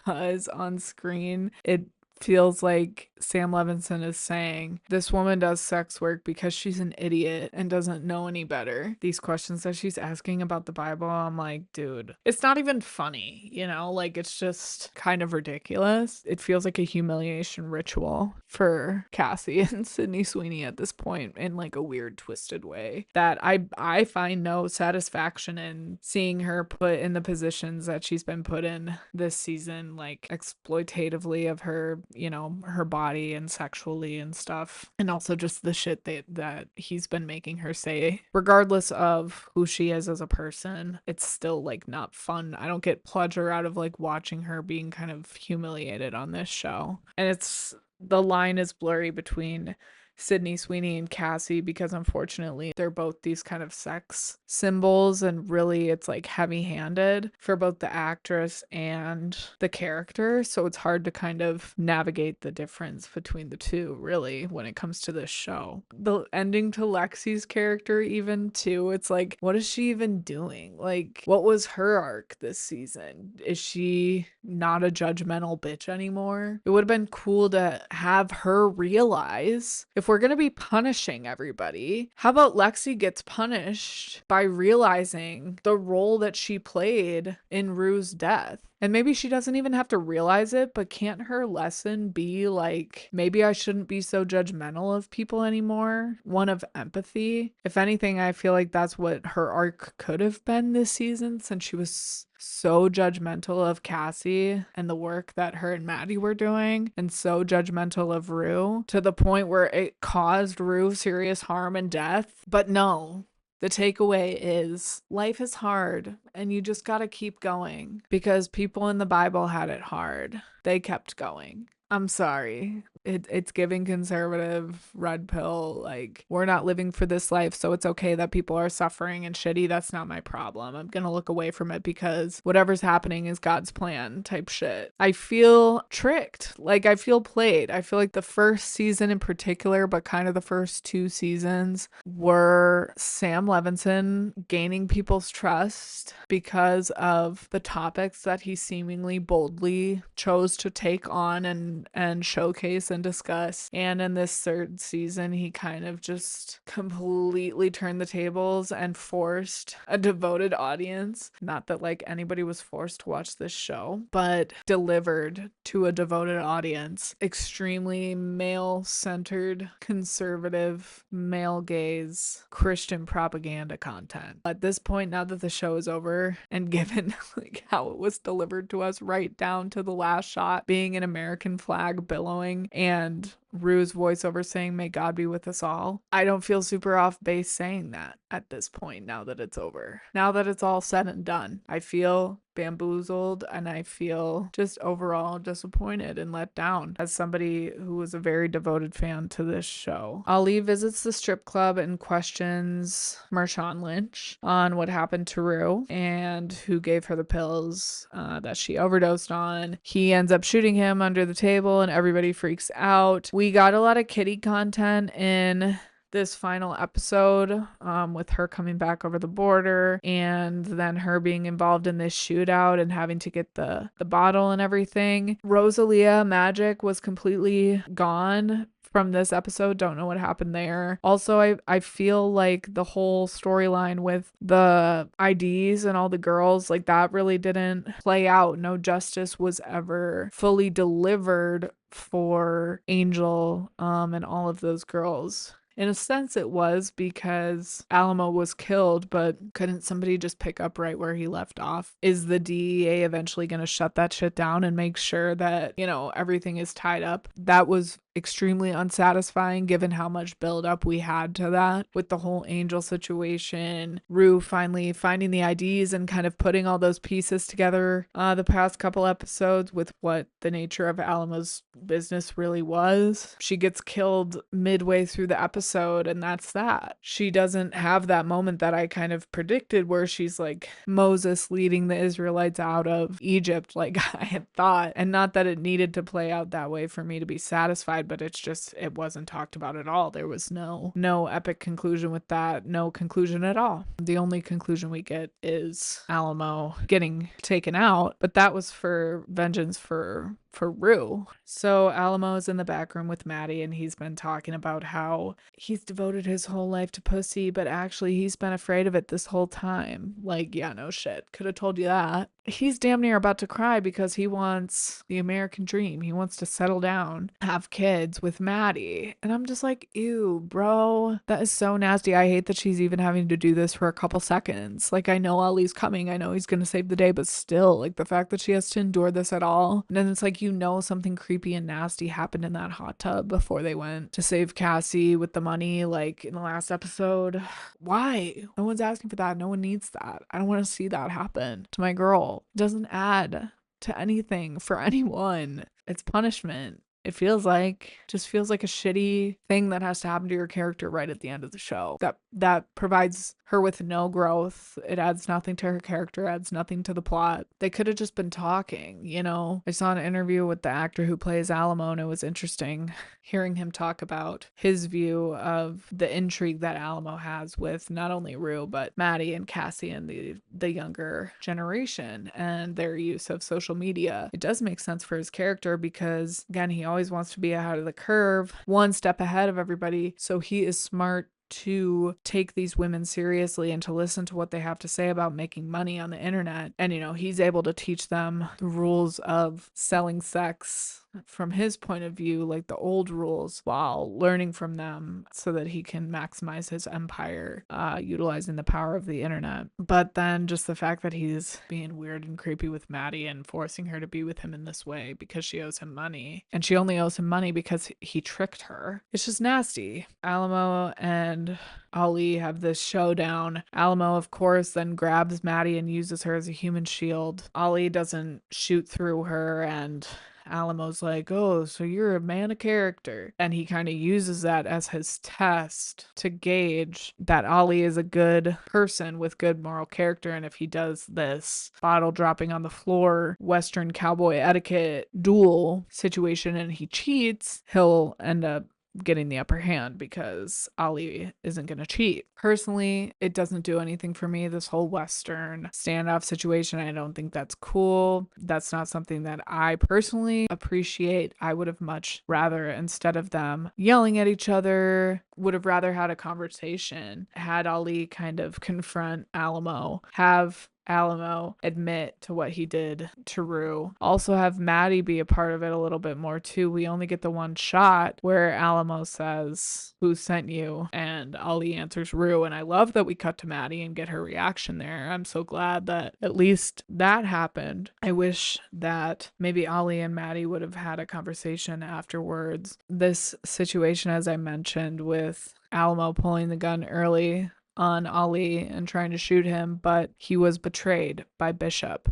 does on screen, it feels like Sam Levinson is saying this woman does sex work because she's an idiot and doesn't know any better. These questions that she's asking about the Bible, I'm like, dude, it's not even funny, you know, like it's just kind of ridiculous. It feels like a humiliation ritual for Cassie and Sydney Sweeney at this point in like a weird twisted way that I find no satisfaction in seeing her put in the positions that she's been put in this season, like exploitatively of her, you know, her body and sexually and stuff, and also just the shit that he's been making her say. Regardless of who she is as a person, it's still like not fun. I don't get pleasure out of like watching her being kind of humiliated on this show. And it's, the line is blurry between Sydney Sweeney and Cassie because unfortunately they're both these kind of sex symbols, and really it's like heavy-handed for both the actress and the character, so it's hard to kind of navigate the difference between the two really when it comes to this show. The ending to Lexi's character even too, it's like, what is she even doing? Like, what was her arc this season? Is she not a judgmental bitch anymore? It would have been cool to have her realize, if we're gonna be punishing everybody, how about Lexi gets punished by realizing the role that she played in Rue's death And maybe she doesn't even have to realize it, but can't her lesson be like, maybe I shouldn't be so judgmental of people anymore? One of empathy. If anything, I feel like that's what her arc could have been this season, since she was so judgmental of Cassie and the work that her and Maddie were doing, and so judgmental of Rue to the point where it caused Rue serious harm and death. But no, the takeaway is life is hard and you just got to keep going, because people in the Bible had it hard. They kept going. I'm sorry. It's giving conservative red pill, like, we're not living for this life, so it's okay that people are suffering and shitty. That's not my problem. I'm gonna look away from it because whatever's happening is God's plan type shit. I feel tricked. Like, I feel played. I feel like the first season in particular, but kind of the first 2 seasons, were Sam Levinson gaining people's trust because of the topics that he seemingly boldly chose to take on and showcase and discuss. And in this 3rd season, he kind of just completely turned the tables and forced a devoted audience. Not that like anybody was forced to watch this show, but delivered to a devoted audience extremely male-centered, conservative, male gaze, Christian propaganda content. At this point, now that the show is over, and given like how it was delivered to us right down to the last shot being an American flag billowing and Rue's voiceover saying, "May God be with us all," I don't feel super off base saying that at this point, now that it's over. Now that it's all said and done, I feel bamboozled and I feel just overall disappointed and let down as somebody who was a very devoted fan to this show. Ali visits the strip club and questions Marshawn Lynch on what happened to Rue and who gave her the pills that she overdosed on. He ends up shooting him under the table and everybody freaks out. We got a lot of kitty content in this final episode, with her coming back over the border and then her being involved in this shootout and having to get the bottle and everything. Rosalia Magic was completely gone from this episode. Don't know what happened there. Also, I feel like the whole storyline with the IDs and all the girls, like, that really didn't play out. No justice was ever fully delivered for Angel and all of those girls. In a sense, it was, because Alamo was killed, but couldn't somebody just pick up right where he left off? Is the DEA eventually going to shut that shit down and make sure that, you know, everything is tied up? That was extremely unsatisfying given how much build up we had to that with the whole Angel situation. Rue finally finding the IDs and kind of putting all those pieces together the past couple episodes with what the nature of Alamo's business really was. She gets killed midway through the episode, and that's that. She doesn't have that moment that I kind of predicted where she's like Moses leading the Israelites out of Egypt, like I had thought. And not that it needed to play out that way for me to be satisfied, but it's just, it wasn't talked about at all. There was no epic conclusion with that, no conclusion at all. The only conclusion we get is Alamo getting taken out, but that was for vengeance for Rue. So Alamo's in the back room with Maddie, and he's been talking about how he's devoted his whole life to pussy, but actually he's been afraid of it this whole time. Like, yeah, no shit. Could have told you that. He's damn near about to cry because he wants the American dream. He wants to settle down, have kids with Maddie. And I'm just like, ew, bro. That is so nasty. I hate that she's even having to do this for a couple seconds. Like, I know Ali's coming. I know he's going to save the day, but still, like, the fact that she has to endure this at all. And then it's like, you know, something creepy and nasty happened in that hot tub before they went to save Cassie with the money, like in the last episode. Why? No one's asking for that. No one needs that. I don't want to see that happen to my girl. It doesn't add to anything for anyone. It's punishment. It feels like, just feels like a shitty thing that has to happen to your character right at the end of the show. That provides her with no growth. It adds nothing to her character, adds nothing to the plot. They could have just been talking, you know? I saw an interview with the actor who plays Alamo, and it was interesting hearing him talk about his view of the intrigue that Alamo has with not only Rue, but Maddie and Cassie and the younger generation and their use of social media. It does make sense for his character because, again, he always wants to be ahead of the curve, one step ahead of everybody. So he is smart to take these women seriously and to listen to what they have to say about making money on the internet. And, he's able to teach them the rules of selling sex from his point of view, like the old rules, while learning from them so that he can maximize his empire, utilizing the power of the internet. But then just the fact that he's being weird and creepy with Maddie and forcing her to be with him in this way because she owes him money, and she only owes him money because he tricked her. It's just nasty. Alamo and Ali have this showdown. Alamo, of course, then grabs Maddie and uses her as a human shield. Ali doesn't shoot through her, and Alamo's like, oh, so you're a man of character. And he kind of uses that as his test to gauge that Ali is a good person with good moral character. And if he does this bottle dropping on the floor, Western cowboy etiquette duel situation, and he cheats, he'll end up getting the upper hand because Ali isn't going to cheat. Personally, it doesn't do anything for me, this whole Western standoff situation. I don't think that's cool. That's not something that I personally appreciate. I would have much rather, instead of them yelling at each other, would have rather had a conversation, had Ali kind of confront Alamo, have Alamo admit to what he did to Rue. Also have Maddie be a part of it a little bit more too. We only get the one shot where Alamo says, who sent you? And Ali answers Rue. And I love that we cut to Maddie and get her reaction there. I'm so glad that at least that happened. I wish that maybe Ali and Maddie would have had a conversation afterwards. This situation, as I mentioned, with Alamo pulling the gun early on Ali and trying to shoot him, but he was betrayed by Bishop.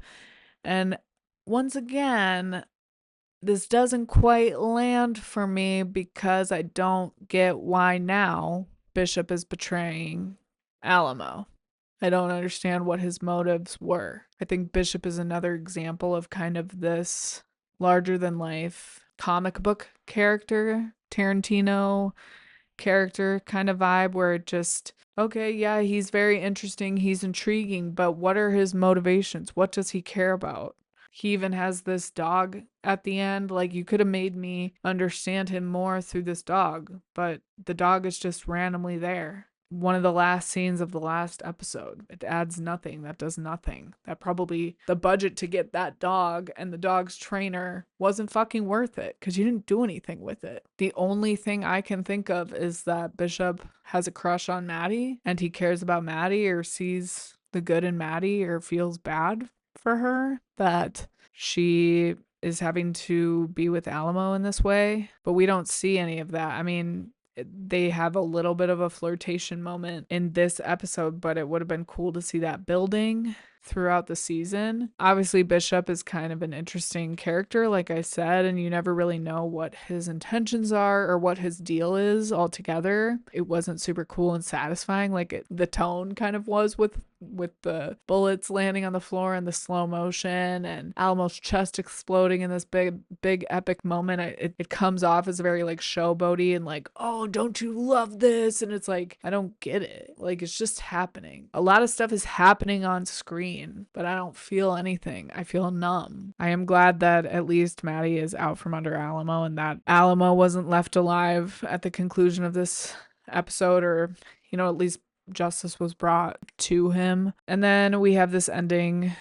And once again, this doesn't quite land for me because I don't get why now Bishop is betraying Alamo. I don't understand what his motives were. I think Bishop is another example of kind of this larger than life comic book character, Tarantino character kind of vibe, where it just, okay, yeah, he's very interesting, he's intriguing, but what are his motivations? What does he care about? He even has this dog at the end. Like, you could have made me understand him more through this dog, but the dog is just randomly there. One of the last scenes of the last episode. It adds nothing. That does nothing. That probably, the budget to get that dog and the dog's trainer wasn't fucking worth it because you didn't do anything with it. The only thing I can think of is that Bishop has a crush on Maddie and he cares about Maddie or sees the good in Maddie or feels bad for her that she is having to be with Alamo in this way. But we don't see any of that. I mean, they have a little bit of a flirtation moment in this episode, but it would have been cool to see that building throughout the season. Obviously, Bishop is kind of an interesting character, like I said, and you never really know what his intentions are or what his deal is altogether. It wasn't super cool and satisfying like the tone kind of was with the bullets landing on the floor and the slow motion and Alamo's chest exploding in this big epic moment. It comes off as very like showboaty and like, oh, don't you love this? And it's like, I don't get it. Like, it's just happening. A lot of stuff is happening on screen, but I don't feel anything. I feel numb. I am glad that at least Maddie is out from under Alamo and that Alamo wasn't left alive at the conclusion of this episode, or, at least justice was brought to him. And then we have this ending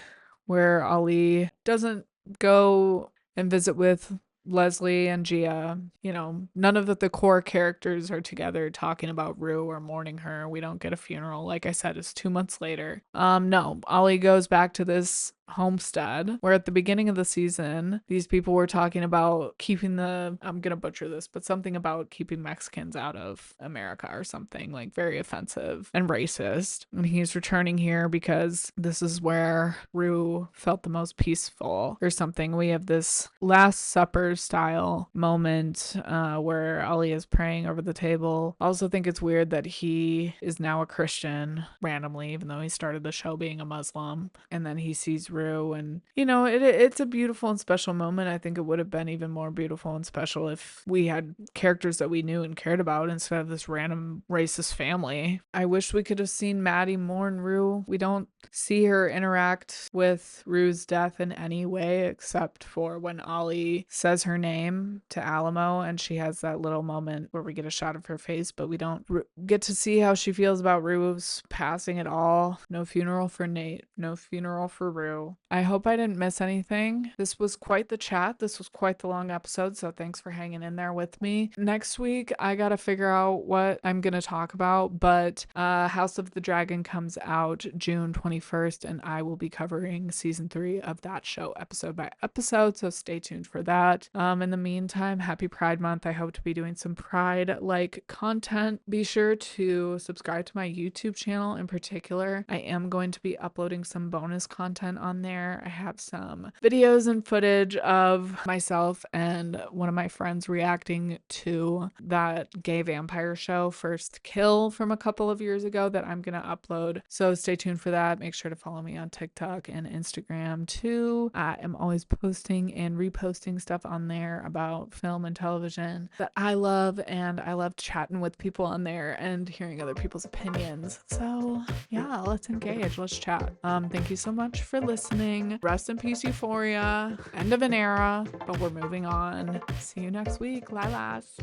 where Ali doesn't go and visit with Leslie and Gia. None of the core characters are together talking about Rue or mourning her. We don't get a funeral. Like I said, it's 2 months later. No, Ali goes back to this homestead where at the beginning of the season these people were talking about keeping I'm gonna butcher this, but something about keeping Mexicans out of America or something like very offensive and racist, and he's returning here because this is where Rue felt the most peaceful or something. We have this Last Supper style moment where Ali is praying over the table. I also think it's weird that he is now a Christian randomly, even though he started the show being a Muslim, and then he sees Rue. And, you know, it's a beautiful and special moment. I think it would have been even more beautiful and special if we had characters that we knew and cared about instead of this random racist family. I wish we could have seen Maddie mourn Rue. We don't see her interact with Rue's death in any way except for when Ollie says her name to Alamo and she has that little moment where we get a shot of her face, but we don't get to see how she feels about Rue's passing at all. No funeral for Nate, no funeral for Rue. I hope I didn't miss anything. This was quite the chat. This was quite the long episode, so thanks for hanging in there with me. Next week, I gotta figure out what I'm gonna talk about, but House of the Dragon comes out June 21st, and I will be covering season 3 of that show episode by episode, so stay tuned for that. In the meantime, happy Pride Month. I hope to be doing some Pride-like content. Be sure to subscribe to my YouTube channel in particular. I am going to be uploading some bonus content on there. I have some videos and footage of myself and one of my friends reacting to that gay vampire show, First Kill, from a couple of years ago that I'm going to upload. So stay tuned for that. Make sure to follow me on TikTok and Instagram too. I am always posting and reposting stuff on there about film and television that I love, and I love chatting with people on there and hearing other people's opinions. So yeah, let's engage, let's chat. Thank you so much for listening. Rest in peace, Euphoria. End of an era, but we're moving on. See you next week, LYLAS.